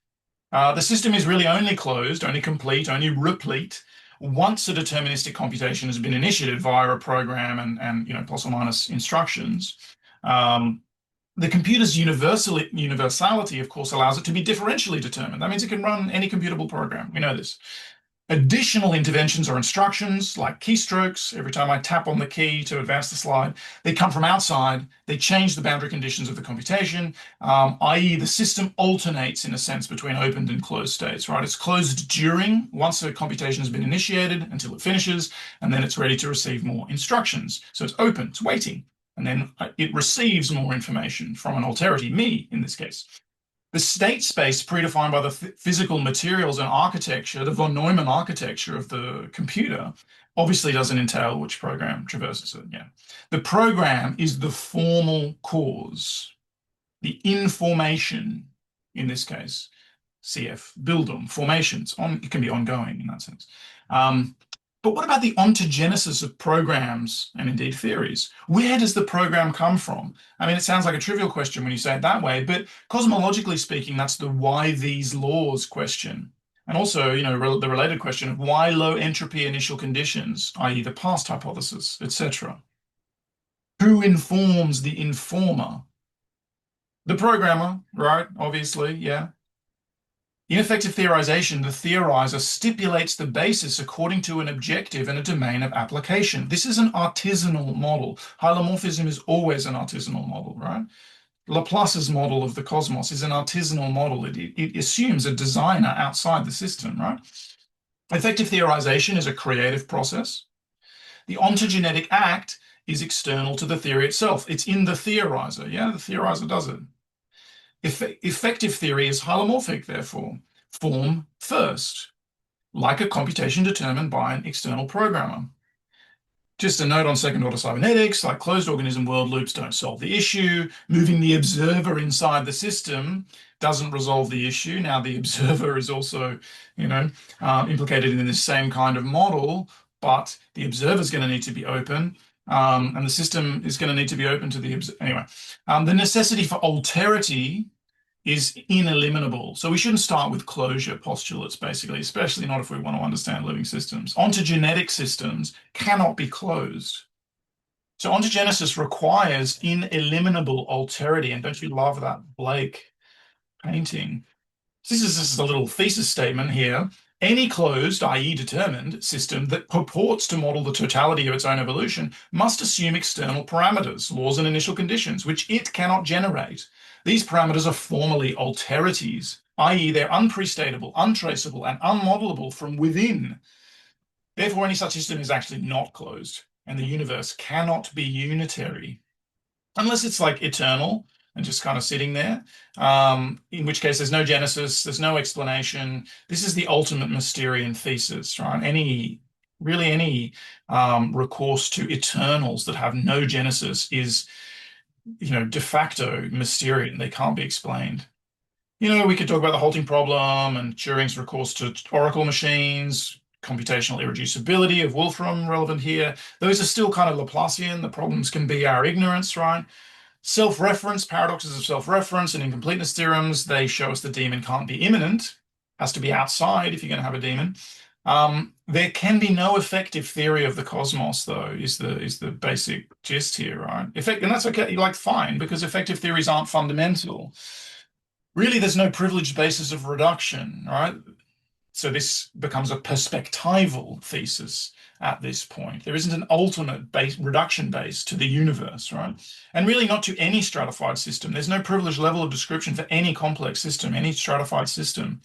The system is really only closed, only complete, only replete once a deterministic computation has been initiated via a program and you know, plus or minus instructions. The computer's universality, of course, allows it to be differentially determined. That means it can run any computable program. We know this. Additional interventions or instructions like keystrokes. Every time I tap on the key to advance the slide, they come from outside. They change the boundary conditions of the computation, i.e. the system alternates in a sense between opened and closed states, right? It's closed once a computation has been initiated until it finishes, and then it's ready to receive more instructions. So it's open, it's waiting, and then it receives more information from an alterity, me in this case. The state space predefined by the physical materials and architecture, the von Neumann architecture of the computer, obviously doesn't entail which program traverses it. Yeah. The program is the formal cause, the information, in this case, CF, Bildung, formations. It can be ongoing in that sense. But what about the ontogenesis of programs and indeed theories? Where does the program come from? I mean, it sounds like a trivial question when you say it that way, but cosmologically speaking, that's the why these laws question. And also, the related question of why low entropy initial conditions, i.e. the past hypothesis, etc. Who informs the informer? The programmer, right? Obviously, yeah. In effective theorization, the theorizer stipulates the basis according to an objective and a domain of application. This is an artisanal model. Hylomorphism is always an artisanal model, right? Laplace's model of the cosmos is an artisanal model. It assumes a designer outside the system, right? Effective theorization is a creative process. The ontogenetic act is external to the theory itself. It's in the theorizer, yeah? The theorizer does it. Effective theory is hylomorphic, therefore, form first, like a computation determined by an external programmer. Just a note on second-order cybernetics, like closed organism world loops don't solve the issue. Moving the observer inside the system doesn't resolve the issue. Now, the observer is also, implicated in this same kind of model, but the observer is going to need to be open. And the system is going to need to be open to the observer. Anyway, the necessity for alterity is ineliminable. So we shouldn't start with closure postulates, basically, especially not if we want to understand living systems. Ontogenetic systems cannot be closed. So ontogenesis requires ineliminable alterity. And don't you love that Blake painting? This is a little thesis statement here. Any closed, i.e. determined, system that purports to model the totality of its own evolution must assume external parameters, laws and initial conditions, which it cannot generate. These parameters are formally alterities, i.e. they're unprestatable, untraceable, and unmodelable from within. Therefore, any such system is actually not closed, and the universe cannot be unitary, unless it's like eternal and just kind of sitting there, in which case there's no genesis, there's no explanation. This is the ultimate Mysterian thesis, right? Any recourse to eternals that have no genesis is, de facto Mysterian. They can't be explained. We could talk about the halting problem and Turing's recourse to oracle machines, computational irreducibility of Wolfram relevant here. Those are still kind of Laplacian. The problems can be our ignorance, right? Self-reference, paradoxes of self-reference and incompleteness theorems, they show us the demon can't be immanent, has to be outside if you're going to have a demon. There can be no effective theory of the cosmos, though, is the basic gist here, right? And that's okay, fine, because effective theories aren't fundamental. Really, there's no privileged basis of reduction, right? So this becomes a perspectival thesis at this point. There isn't an ultimate reduction base to the universe, right? And really not to any stratified system. There's no privileged level of description for any complex system, any stratified system.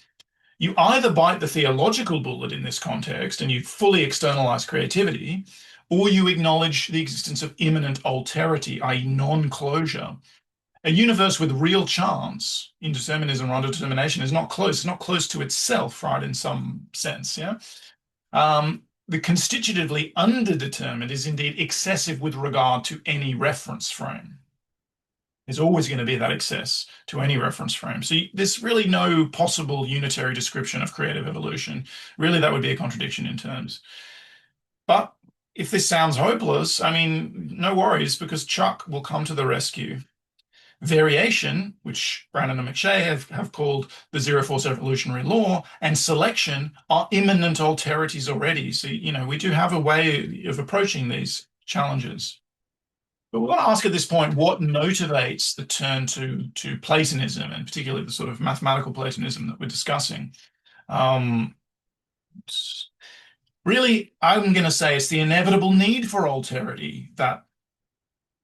You either bite the theological bullet in this context and you fully externalize creativity, or you acknowledge the existence of immanent alterity, i.e. non-closure. A universe with real chance, indeterminism or underdetermination, is not close. It's not close to itself, right, in some sense, yeah? The constitutively underdetermined is indeed excessive with regard to any reference frame. There's always going to be that excess to any reference frame. So there's really no possible unitary description of creative evolution. Really, that would be a contradiction in terms. But if this sounds hopeless, I mean, no worries, because Chuck will come to the rescue. Variation, which Brannon and McShay have called the zero-force evolutionary law, and selection are immanent alterities already. So, we do have a way of approaching these challenges. But we want to ask at this point, what motivates the turn to Platonism, and particularly the sort of mathematical Platonism that we're discussing? Really, I'm going to say it's the inevitable need for alterity that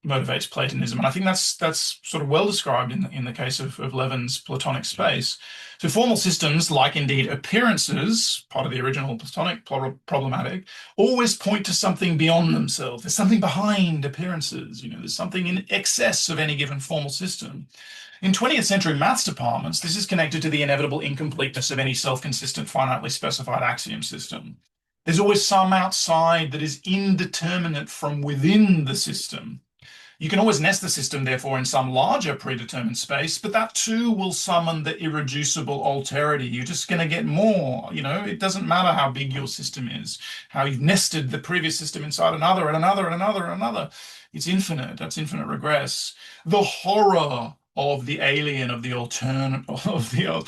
motivates Platonism, and I think that's sort of well described in the case of Levin's Platonic space. So formal systems, like indeed appearances, part of the original Platonic problematic, always point to something beyond themselves. There's something behind appearances. There's something in excess of any given formal system. In 20th century maths departments, this is connected to the inevitable incompleteness of any self-consistent, finitely specified axiom system. There's always some outside that is indeterminate from within the system. You can always nest the system, therefore, in some larger predetermined space, but that too will summon the irreducible alterity. You're just going to get more. It doesn't matter how big your system is, how you've nested the previous system inside another and another and another and another. It's infinite. That's infinite regress. The horror of the alien, of the alternate, of the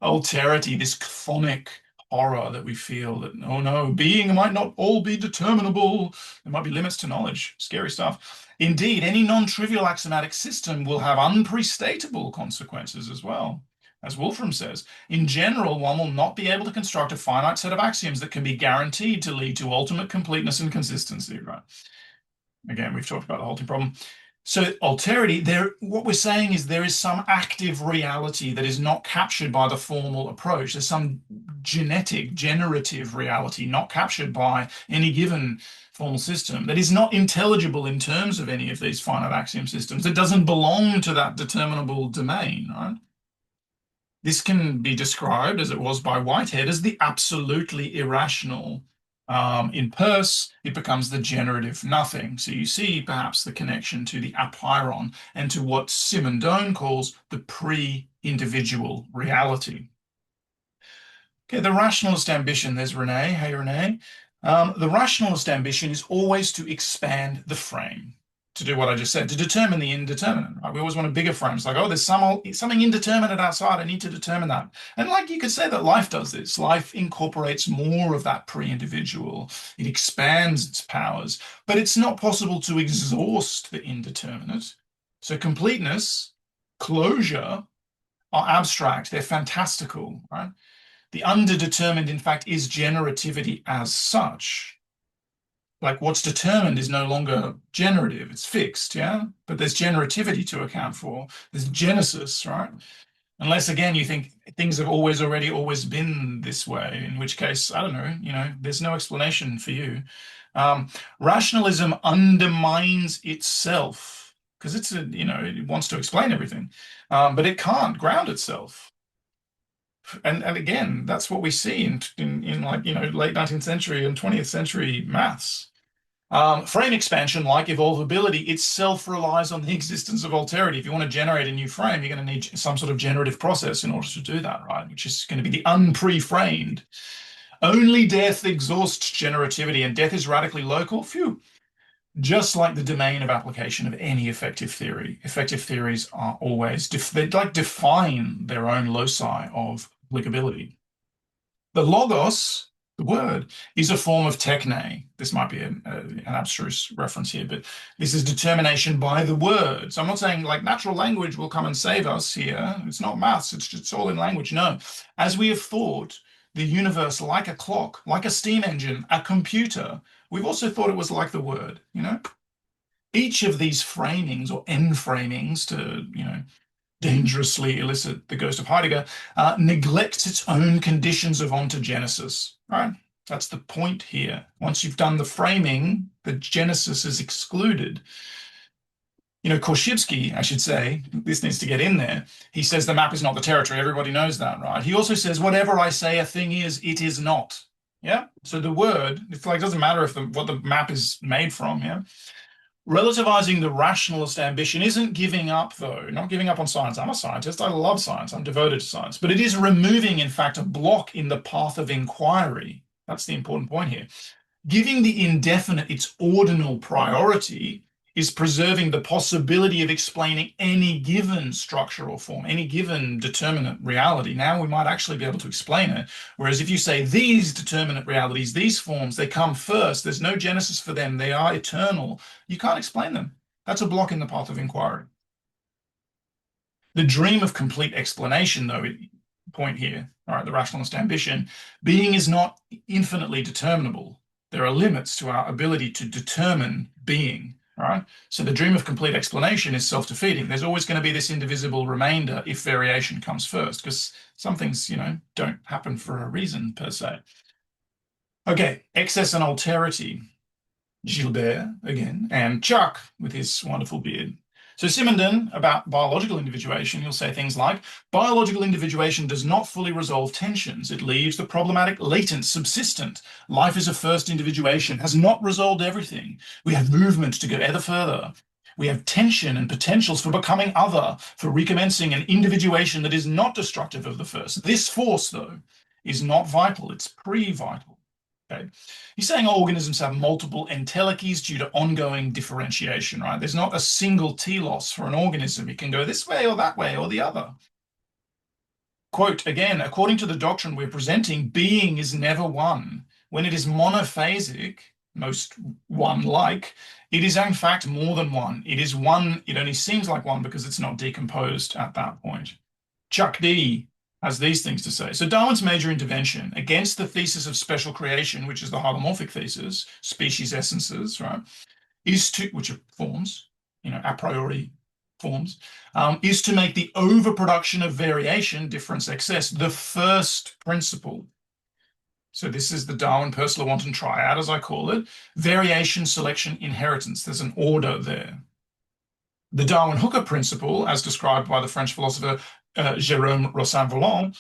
alterity, this chthonic horror that we feel that, oh no, being might not all be determinable. There might be limits to knowledge. Scary stuff. Indeed, any non-trivial axiomatic system will have unprestatable consequences as well. As Wolfram says, in general, one will not be able to construct a finite set of axioms that can be guaranteed to lead to ultimate completeness and consistency, right? Again, we've talked about the halting problem. So alterity, what we're saying is there is some active reality that is not captured by the formal approach. There's some generative reality not captured by any given formal system that is not intelligible in terms of any of these finite axiom systems. It doesn't belong to that determinable domain, right? This can be described, as it was by Whitehead, as the absolutely irrational. In Peirce, it becomes the generative nothing. So you see perhaps the connection to the apeiron and to what Simondon calls the pre-individual reality. Okay, the rationalist ambition. There's Renee. Hey, Renee. The rationalist ambition is always to expand the frame, to do what I just said, to determine the indeterminate. Right? We always want a bigger frame. It's like, oh, there's something indeterminate outside. I need to determine that. And like you could say that life does this. Life incorporates more of that pre-individual. It expands its powers, but it's not possible to exhaust the indeterminate. So completeness, closure are abstract. They're fantastical, right? The underdetermined, in fact, is generativity as such. Like what's determined is no longer generative, it's fixed, yeah? But there's generativity to account for. There's genesis, right? Unless, again, you think things have always been this way, in which case, I don't know, there's no explanation for you. Rationalism undermines itself because it wants to explain everything, but it can't ground itself. And again, that's what we see in like, late 19th century and 20th century maths. Frame expansion, like evolvability, itself relies on the existence of alterity. If you want to generate a new frame, you're going to need some sort of generative process in order to do that, right? Which is going to be the unpre-framed. Only death exhausts generativity, and death is radically local. Phew. Just like the domain of application of any effective theory. Effective theories are always, they like define their own loci of applicability. The logos, the word, is a form of techne. This might be an abstruse reference here, but this is determination by the word. So I'm not saying like natural language will come and save us here. It's not maths, it's all in language. No. As we have thought the universe like a clock, like a steam engine, a computer, we've also thought it was like the word, Each of these framings or enframings to, dangerously elicit the ghost of Heidegger, neglects its own conditions of ontogenesis, right? That's the point here. Once you've done the framing, the genesis is excluded. Korzybski, I should say, this needs to get in there. He says the map is not the territory. Everybody knows that, right? He also says, whatever I say a thing is, it is not. Yeah? So the word, it's like, it doesn't matter what the map is made from, yeah? Relativizing the rationalist ambition isn't giving up, though, not giving up on science. I'm a scientist. I love science. I'm devoted to science. But it is removing, in fact, a block in the path of inquiry. That's the important point here. Giving the indefinite its ordinal priority is preserving the possibility of explaining any given structure or form, any given determinate reality. Now we might actually be able to explain it. Whereas if you say these determinate realities, these forms, they come first, there's no genesis for them, they are eternal, you can't explain them. That's a block in the path of inquiry. The dream of complete explanation, though, point here, all right, the rationalist ambition, being is not infinitely determinable. There are limits to our ability to determine being, all right? So the dream of complete explanation is self-defeating. There's always going to be this indivisible remainder if variation comes first, because some things, don't happen for a reason per se. Okay, excess and alterity. Gilbert again, and Chuck with his wonderful beard. So Simondon, about biological individuation, he'll say things like, biological individuation does not fully resolve tensions. It leaves the problematic latent, subsistent. Life is a first individuation, has not resolved everything. We have movement to go ever further. We have tension and potentials for becoming other, for recommencing an individuation that is not destructive of the first. This force, though, is not vital, it's pre-vital. Okay. He's saying organisms have multiple entelechies due to ongoing differentiation, right? There's not a single telos for an organism. It can go this way or that way or the other. Quote, again, according to the doctrine we're presenting, being is never one. When it is monophasic, most one-like, it is in fact more than one. It is one, it only seems like one because it's not decomposed at that point. Chuck D has these things to say. So Darwin's major intervention against the thesis of special creation, which is the hylomorphic thesis, species essences, right, which are forms, a priori forms, is to make the overproduction of variation, difference, excess, the first principle. So this is the Darwin-Peirce-Lewontin triad, as I call it, variation, selection, inheritance. There's an order there. The Darwin-Hooker principle, as described by the French philosopher Jérôme Rossin-Volant,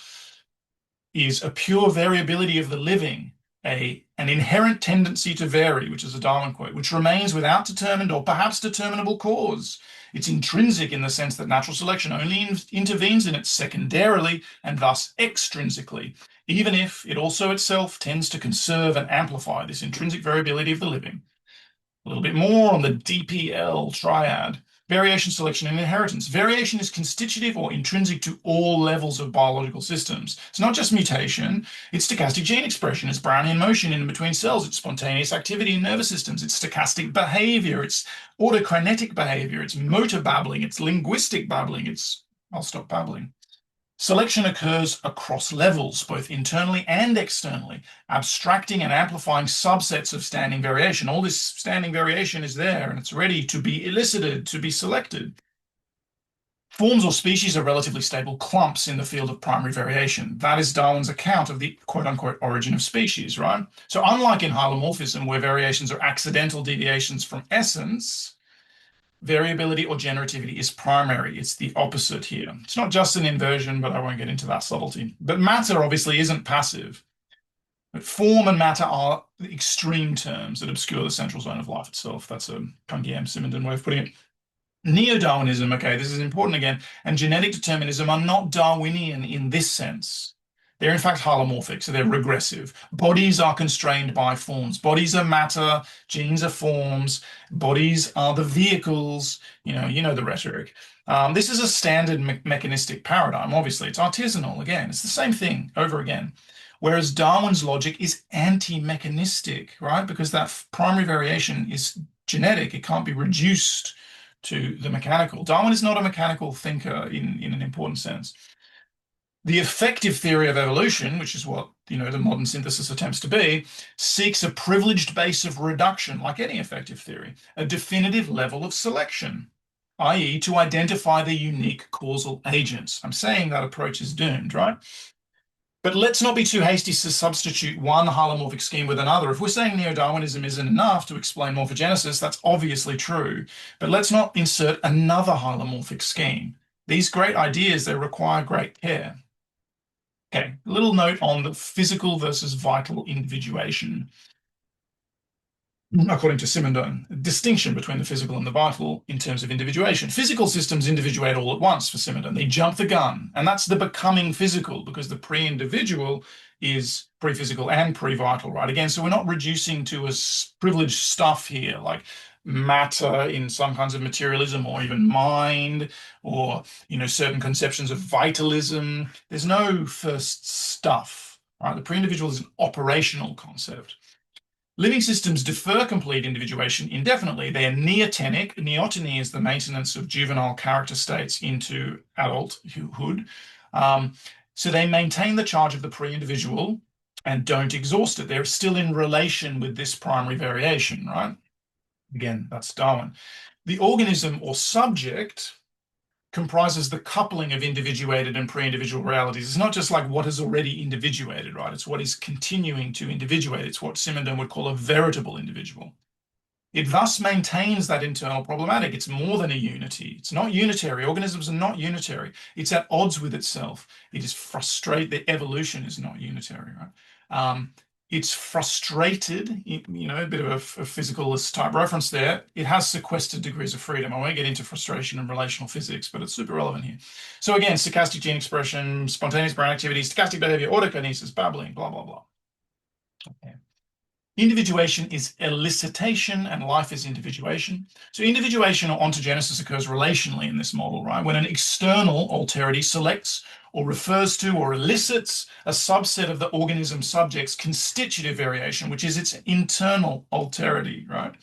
is a pure variability of the living, an inherent tendency to vary, which is a Darwin quote, which remains without determined or perhaps determinable cause. It's intrinsic in the sense that natural selection only intervenes in it secondarily and thus extrinsically, even if it also itself tends to conserve and amplify this intrinsic variability of the living. A little bit more on the DPL triad. Variation, selection, and inheritance. Variation is constitutive or intrinsic to all levels of biological systems. It's not just mutation, it's stochastic gene expression, it's Brownian motion in between cells, it's spontaneous activity in nervous systems, it's stochastic behavior, it's autokinetic behavior, it's motor babbling, it's linguistic babbling, I'll stop babbling. Selection occurs across levels, both internally and externally, abstracting and amplifying subsets of standing variation. All this standing variation is there and it's ready to be elicited, to be selected. Forms or species are relatively stable clumps in the field of primary variation. That is Darwin's account of the quote-unquote origin of species, right? So unlike in hylomorphism, where variations are accidental deviations from essence, variability or generativity is primary. It's the opposite here. It's not just an inversion, but I won't get into that subtlety. But matter obviously isn't passive. But form and matter are the extreme terms that obscure the central zone of life itself. That's a Canguilhem Simondon way of putting it. Neo-Darwinism, okay, this is important again, and genetic determinism are not Darwinian in this sense. They're in fact hylomorphic, so they're regressive. Bodies are constrained by forms. Bodies are matter, genes are forms, bodies are the vehicles, you know the rhetoric. This is a standard mechanistic paradigm, obviously. It's artisanal, again. It's the same thing over again. Whereas Darwin's logic is anti-mechanistic, right? Because that primary variation is genetic. It can't be reduced to the mechanical. Darwin is not a mechanical thinker in an important sense. The effective theory of evolution, which is what the modern synthesis attempts to be, seeks a privileged base of reduction, like any effective theory, a definitive level of selection, i.e. to identify the unique causal agents. I'm saying that approach is doomed, right? But let's not be too hasty to substitute one hylomorphic scheme with another. If we're saying Neo-Darwinism isn't enough to explain morphogenesis, that's obviously true. But let's not insert another hylomorphic scheme. These great ideas, they require great care. Okay, a little note on the physical versus vital individuation. According to Simondon, distinction between the physical and the vital in terms of individuation. Physical systems individuate all at once for Simondon. They jump the gun, and that's the becoming physical, because the pre-individual is pre-physical and pre-vital, right? Again, so we're not reducing to a privileged stuff here, like matter in some kinds of materialism, or even mind, or certain conceptions of vitalism. There's no first stuff, right? The pre-individual is an operational concept. Living systems defer complete individuation indefinitely. They are neotenic. Neoteny is the maintenance of juvenile character states into adulthood. So they maintain the charge of the pre-individual and don't exhaust it. They're still in relation with this primary variation, right? Again, that's Darwin. The organism or subject comprises the coupling of individuated and pre-individual realities. It's not just like what is already individuated, right? It's what is continuing to individuate. It's what Simondon would call a veritable individual. It thus maintains that internal problematic. It's more than a unity. It's not unitary. Organisms are not unitary. It's at odds with itself. It is frustrated. The evolution is not unitary, right? It's frustrated, you know, a bit of a physicalist type reference there. It has sequestered degrees of freedom. I won't get into frustration and relational physics, but it's super relevant here. So again, stochastic gene expression, spontaneous brain activity, stochastic behavior, autokinesis, babbling, blah, blah, blah. Okay. Individuation is elicitation and life is individuation. So individuation or ontogenesis occurs relationally in this model, right? When an external alterity selects or refers to or elicits a subset of the organism subject's constitutive variation, which is its internal alterity, right?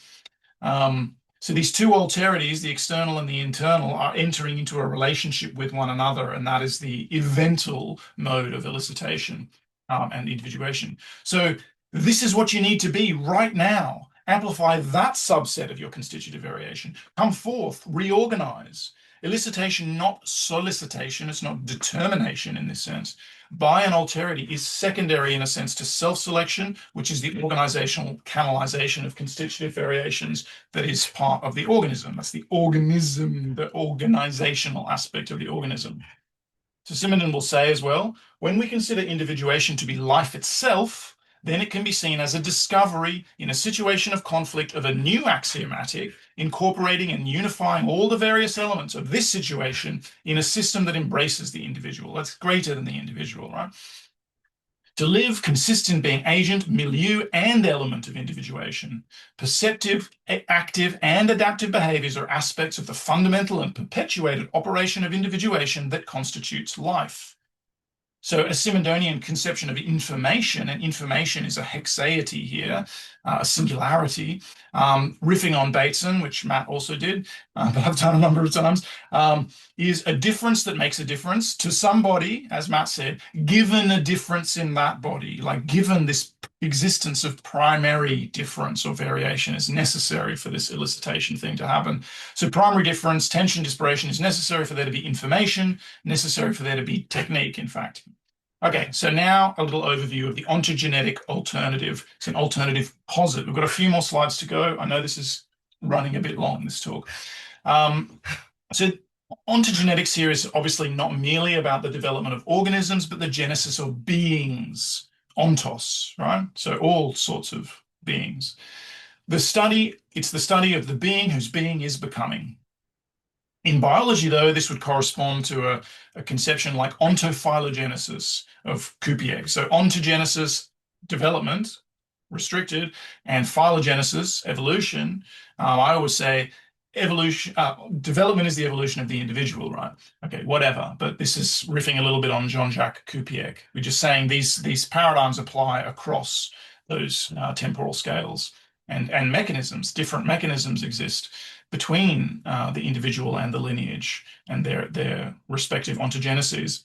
So these two alterities, the external and the internal, are entering into a relationship with one another, and that is the eventual mode of elicitation and individuation. So this is what you need to be right now. Amplify that subset of your constitutive variation. Come forth, reorganize. Elicitation, not solicitation, it's not determination in this sense, by an alterity is secondary in a sense to self-selection, which is the organizational canalization of constitutive variations that is part of the organism. That's the organism, the organizational aspect of the organism. So Simondon will say as well, when we consider individuation to be life itself, then it can be seen as a discovery in a situation of conflict of a new axiomatic, incorporating and unifying all the various elements of this situation in a system that embraces the individual. That's greater than the individual, right? To live consists in being agent, milieu, and element of individuation. Perceptive, active, and adaptive behaviors are aspects of the fundamental and perpetuated operation of individuation that constitutes life. So a Simondonian conception of information, and information is a hexaity here, a singularity, riffing on Bateson, which Matt also did, but I've done a number of times, is a difference that makes a difference to somebody, as Matt said, given a difference in that body, like given this existence of primary difference or variation is necessary for this elicitation thing to happen. So primary difference, tension, disparation is necessary for there to be information, necessary for there to be technique, in fact. Okay, so now a little overview of the ontogenetic alternative. It's an alternative posit. We've got a few more slides to go. I know this is running a bit long, this talk. So ontogenetics here is obviously not merely about the development of organisms, but the genesis of beings, ontos, right? So all sorts of beings. It's the study of the being whose being is becoming. In biology, though, this would correspond to a conception like ontophylogenesis of Cupier. So ontogenesis, development, restricted, and phylogenesis, evolution. I always say evolution, development is the evolution of the individual, right? Okay, whatever. But this is riffing a little bit on Jean-Jacques Cupier. We're just saying these paradigms apply across those temporal scales and mechanisms. Different mechanisms exist between the individual and the lineage and their respective ontogeneses.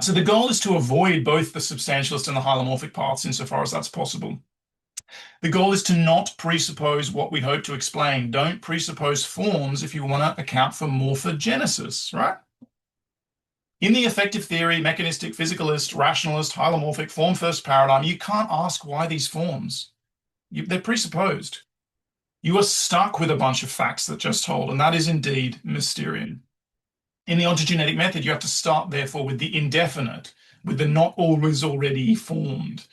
So the goal is to avoid both the substantialist and the hylomorphic paths insofar as that's possible. The goal is to not presuppose what we hope to explain. Don't presuppose forms if you want to account for morphogenesis, right? In the effective theory, mechanistic, physicalist, rationalist, hylomorphic, form-first paradigm, you can't ask why these forms. They're presupposed. You are stuck with a bunch of facts that just hold, and that is indeed Mysterian. In the ontogenetic method, you have to start, therefore, with the indefinite, with the not always already formed.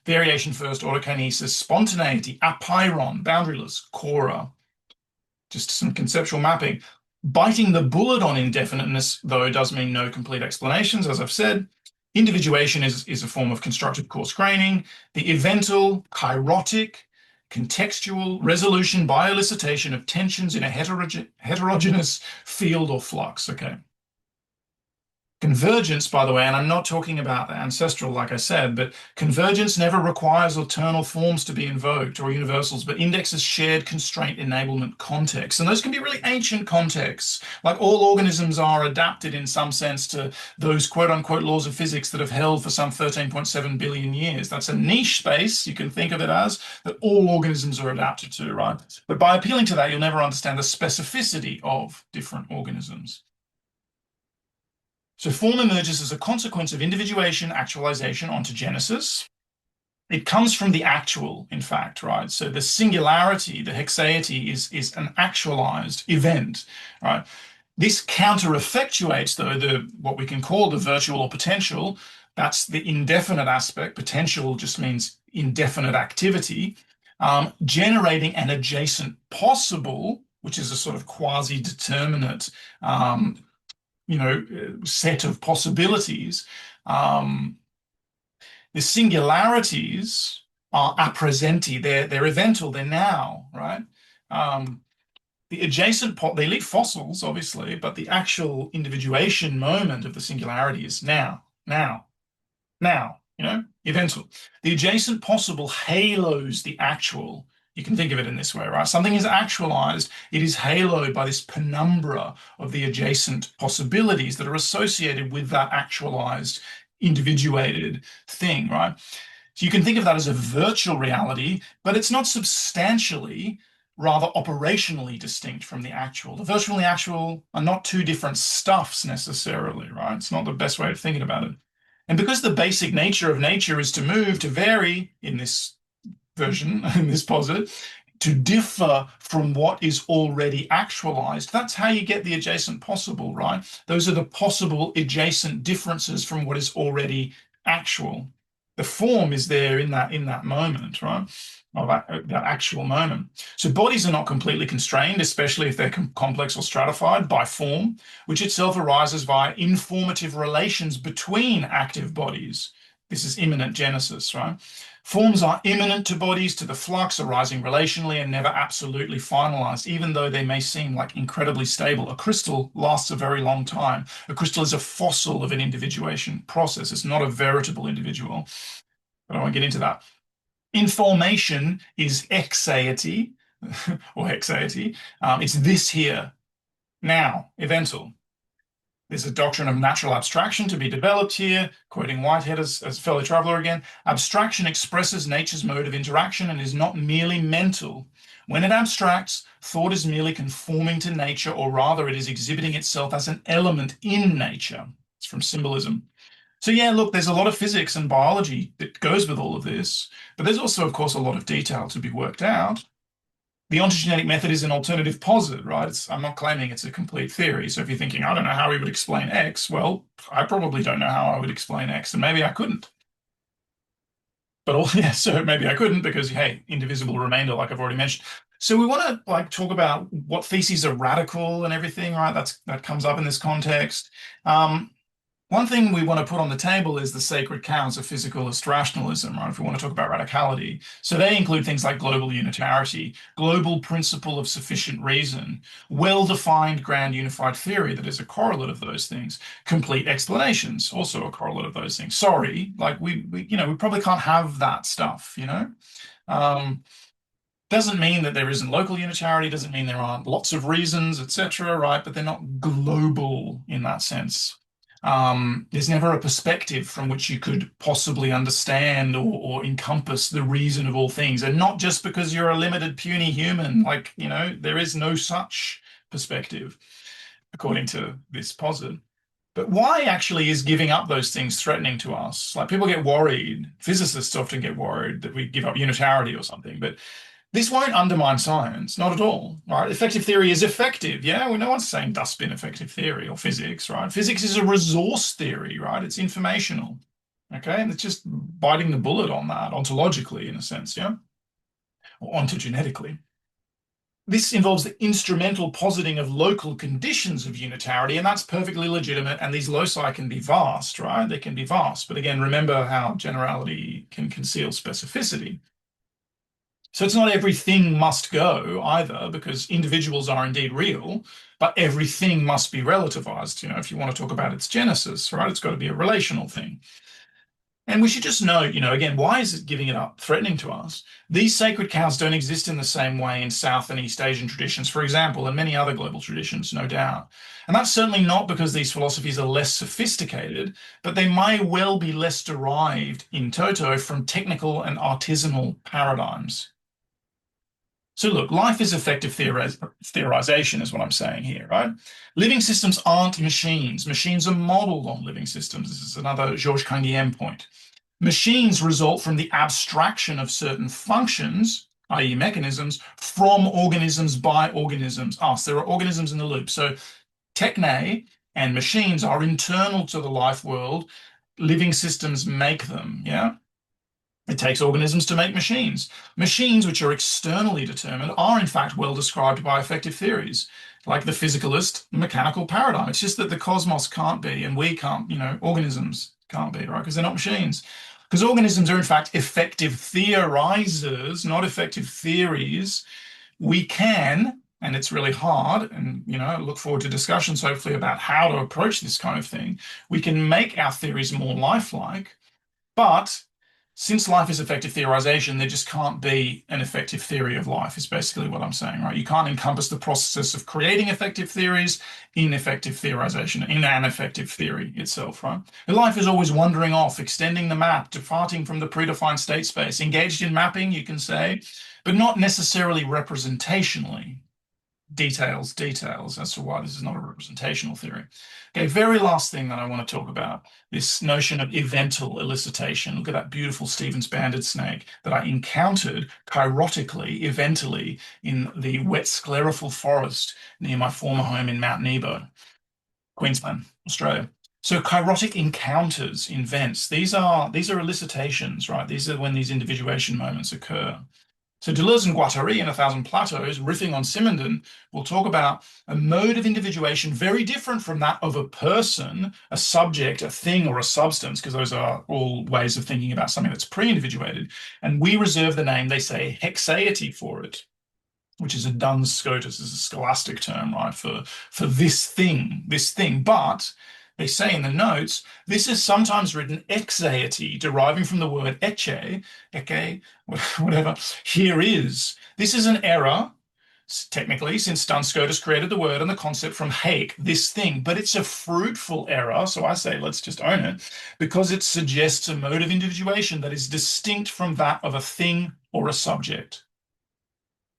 Variation first, autokinesis, spontaneity, apeiron, boundaryless, khôra. Just some conceptual mapping. Biting the bullet on indefiniteness, though, does mean no complete explanations, as I've said. Individuation is a form of constructive coarse-graining. The evental, chirotic, contextual resolution by elicitation of tensions in a heterogeneous field or flux. Okay. Convergence, by the way, and I'm not talking about the ancestral, like I said, but convergence never requires eternal forms to be invoked or universals, but indexes shared constraint enablement contexts. And those can be really ancient contexts. Like all organisms are adapted in some sense to those quote unquote laws of physics that have held for some 13.7 billion years. That's a niche space, you can think of it as, that all organisms are adapted to, right? But by appealing to that, you'll never understand the specificity of different organisms. So form emerges as a consequence of individuation, actualization, ontogenesis. It comes from the actual, in fact, right? So the singularity, the hexaity, is an actualized event, right? This counter-effectuates, though, the what we can call the virtual or potential. That's the indefinite aspect. Potential just means indefinite activity, generating an adjacent possible, which is a sort of quasi-determinate set of possibilities. Um, the singularities are a presenti, they're eventual, they're now, right? Um, the adjacent, they leave fossils, obviously, but the actual individuation moment of the singularity is now, now, eventual. The adjacent possible halos the actual. You can think of it in this way, right? Something is actualized, it is haloed by this penumbra of the adjacent possibilities that are associated with that actualized, individuated thing, right? So you can think of that as a virtual reality, but it's not substantially, rather operationally distinct from the actual. The virtual and the actual are not two different stuffs necessarily, right? It's not the best way of thinking about it. And because the basic nature of nature is to move, to vary in this version, in this posit, to differ from what is already actualized, that's how you get the adjacent possible, right? Those are the possible adjacent differences from what is already actual. The form is there in that moment, right? Of that actual moment. So bodies are not completely constrained, especially if they're complex or stratified by form, which itself arises via informative relations between active bodies. This is immanent genesis, right? Forms are immanent to bodies, to the flux, arising relationally and never absolutely finalized, even though they may seem like incredibly stable. A crystal lasts a very long time. A crystal is a fossil of an individuation process. It's not a veritable individual. But I won't get into that. Information is exaity or hexaity. It's this here, now, eventual. There's a doctrine of natural abstraction to be developed here, quoting Whitehead as fellow traveler again. Abstraction expresses nature's mode of interaction and is not merely mental. When it abstracts, thought is merely conforming to nature, or rather it is exhibiting itself as an element in nature. It's from symbolism. So yeah, look, there's a lot of physics and biology that goes with all of this, but there's also, of course, a lot of detail to be worked out. The ontogenetic method is an alternative posit, right? I'm not claiming it's a complete theory. So if you're thinking, I don't know how we would explain X, well, I probably don't know how I would explain X, and maybe I couldn't. But all, yeah, so maybe I couldn't because, hey, indivisible remainder, like I've already mentioned. So we want to like talk about what theses are radical and everything, right? That comes up in this context. One thing we want to put on the table is the sacred cows of physicalist rationalism, right? If we want to talk about radicality. So they include things like global unitarity, global principle of sufficient reason, well-defined grand unified theory that is a correlate of those things, complete explanations, also a correlate of those things. Sorry, like we probably can't have that stuff, Um, doesn't mean that there isn't local unitarity, doesn't mean there aren't lots of reasons, etc., right? But they're not global in that sense. There's never a perspective from which you could possibly understand or encompass the reason of all things. And not just because you're a limited, puny human, like, there is no such perspective, according to this posit. But why actually is giving up those things threatening to us? Like people get worried, physicists often get worried that we give up unitarity or something, but this won't undermine science, not at all, right? Effective theory is effective. Yeah, well, no one's saying dustbin effective theory or physics, right? Physics is a resource theory, right? It's informational, okay? And it's just biting the bullet on that ontologically, in a sense, yeah? Or ontogenetically. This involves the instrumental positing of local conditions of unitarity, and that's perfectly legitimate. And these loci can be vast, right? They can be vast. But again, remember how generality can conceal specificity. So it's not everything must go either, because individuals are indeed real, but everything must be relativized. If you want to talk about its genesis, right, it's got to be a relational thing. And we should just note, again, why is it giving it up, threatening to us? These sacred cows don't exist in the same way in South and East Asian traditions, for example, and many other global traditions, no doubt. And that's certainly not because these philosophies are less sophisticated, but they may well be less derived in toto from technical and artisanal paradigms. So look, life is effective theorization is what I'm saying here, right? Living systems aren't machines. Machines are modeled on living systems. This is another Georges Canguilhem point. Machines result from the abstraction of certain functions, i.e. mechanisms, from organisms by organisms, us. There are organisms in the loop. So techne and machines are internal to the life world. Living systems make them, yeah? It takes organisms to make machines. Machines, which are externally determined, are in fact well described by effective theories, like the physicalist mechanical paradigm. It's just that the cosmos can't be, and we can't, organisms can't be, right? Because they're not machines. Because organisms are in fact effective theorizers, not effective theories. We can, and it's really hard, and look forward to discussions hopefully about how to approach this kind of thing. We can make our theories more lifelike, but since life is effective theorization, there just can't be an effective theory of life, is basically what I'm saying, right? You can't encompass the process of creating effective theories in effective theorization, in an effective theory itself, right? Life is always wandering off, extending the map, departing from the predefined state space, engaged in mapping, you can say, but not necessarily representationally. Details. As to why this is not a representational theory. Okay, very last thing that I want to talk about, this notion of evental elicitation. Look at that beautiful Stevens banded snake that I encountered chirotically, eventally, in the wet sclerophyll forest near my former home in Mount Nebo, Queensland, Australia. So chirotic encounters in vents, these are elicitations, right? These are when these individuation moments occur. So Deleuze and Guattari in A Thousand Plateaus, riffing on Simondon, will talk about a mode of individuation very different from that of a person, a subject, a thing, or a substance, because those are all ways of thinking about something that's pre-individuated. And we reserve the name, they say, hexaity for it, which is a Duns Scotus, is a scholastic term, right, for this thing. But they say in the notes, this is sometimes written exaity, deriving from the word ecce, whatever, here is. This is an error, technically, since Duns Scotus created the word and the concept from haec, this thing, but it's a fruitful error, so I say let's just own it, because it suggests a mode of individuation that is distinct from that of a thing or a subject,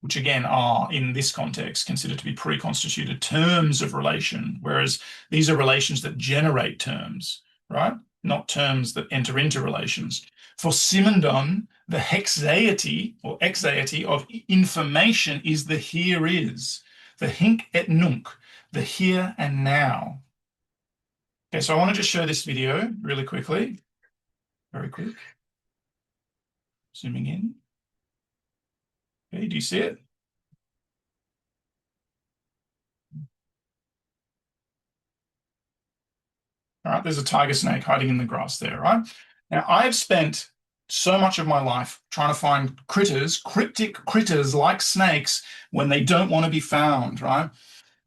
which again are, in this context, considered to be pre-constituted terms of relation, whereas these are relations that generate terms, right? Not terms that enter into relations. For Simondon, the hexaity or exaity of information is the here is, the hinc et nunc, the here and now. Okay, so I want to just show this video really quickly. Very quick. Zooming in. Okay, do you see it? All right, there's a tiger snake hiding in the grass there, right? Now, I've spent so much of my life trying to find critters, cryptic critters like snakes, when they don't want to be found, right?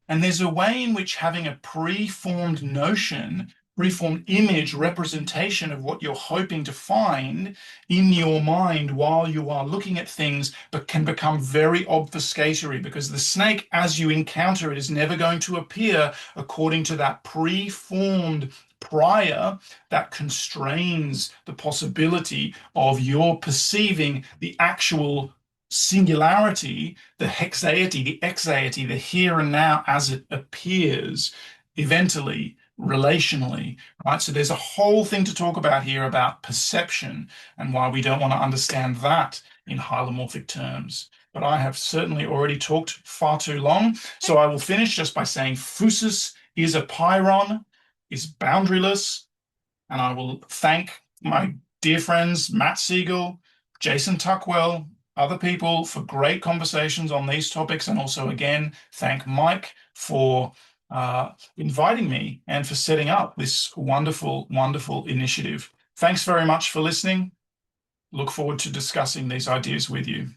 And there's a way in which having a preformed notion, preformed image representation of what you're hoping to find in your mind while you are looking at things, but can become very obfuscatory, because the snake, as you encounter it, is never going to appear according to that preformed prior that constrains the possibility of your perceiving the actual singularity, the hexaity, the exaity, the here and now as it appears, eventally, relationally, right? So there's a whole thing to talk about here about perception and why we don't want to understand that in hylomorphic terms. But I have certainly already talked far too long, so I will finish just by saying phusis is a pairon, is boundaryless, and I will thank my dear friends Matt Siegel, Jason Tuckwell, other people for great conversations on these topics, and also again thank Mike for inviting me and for setting up this wonderful, wonderful initiative. Thanks very much for listening. Look forward to discussing these ideas with you.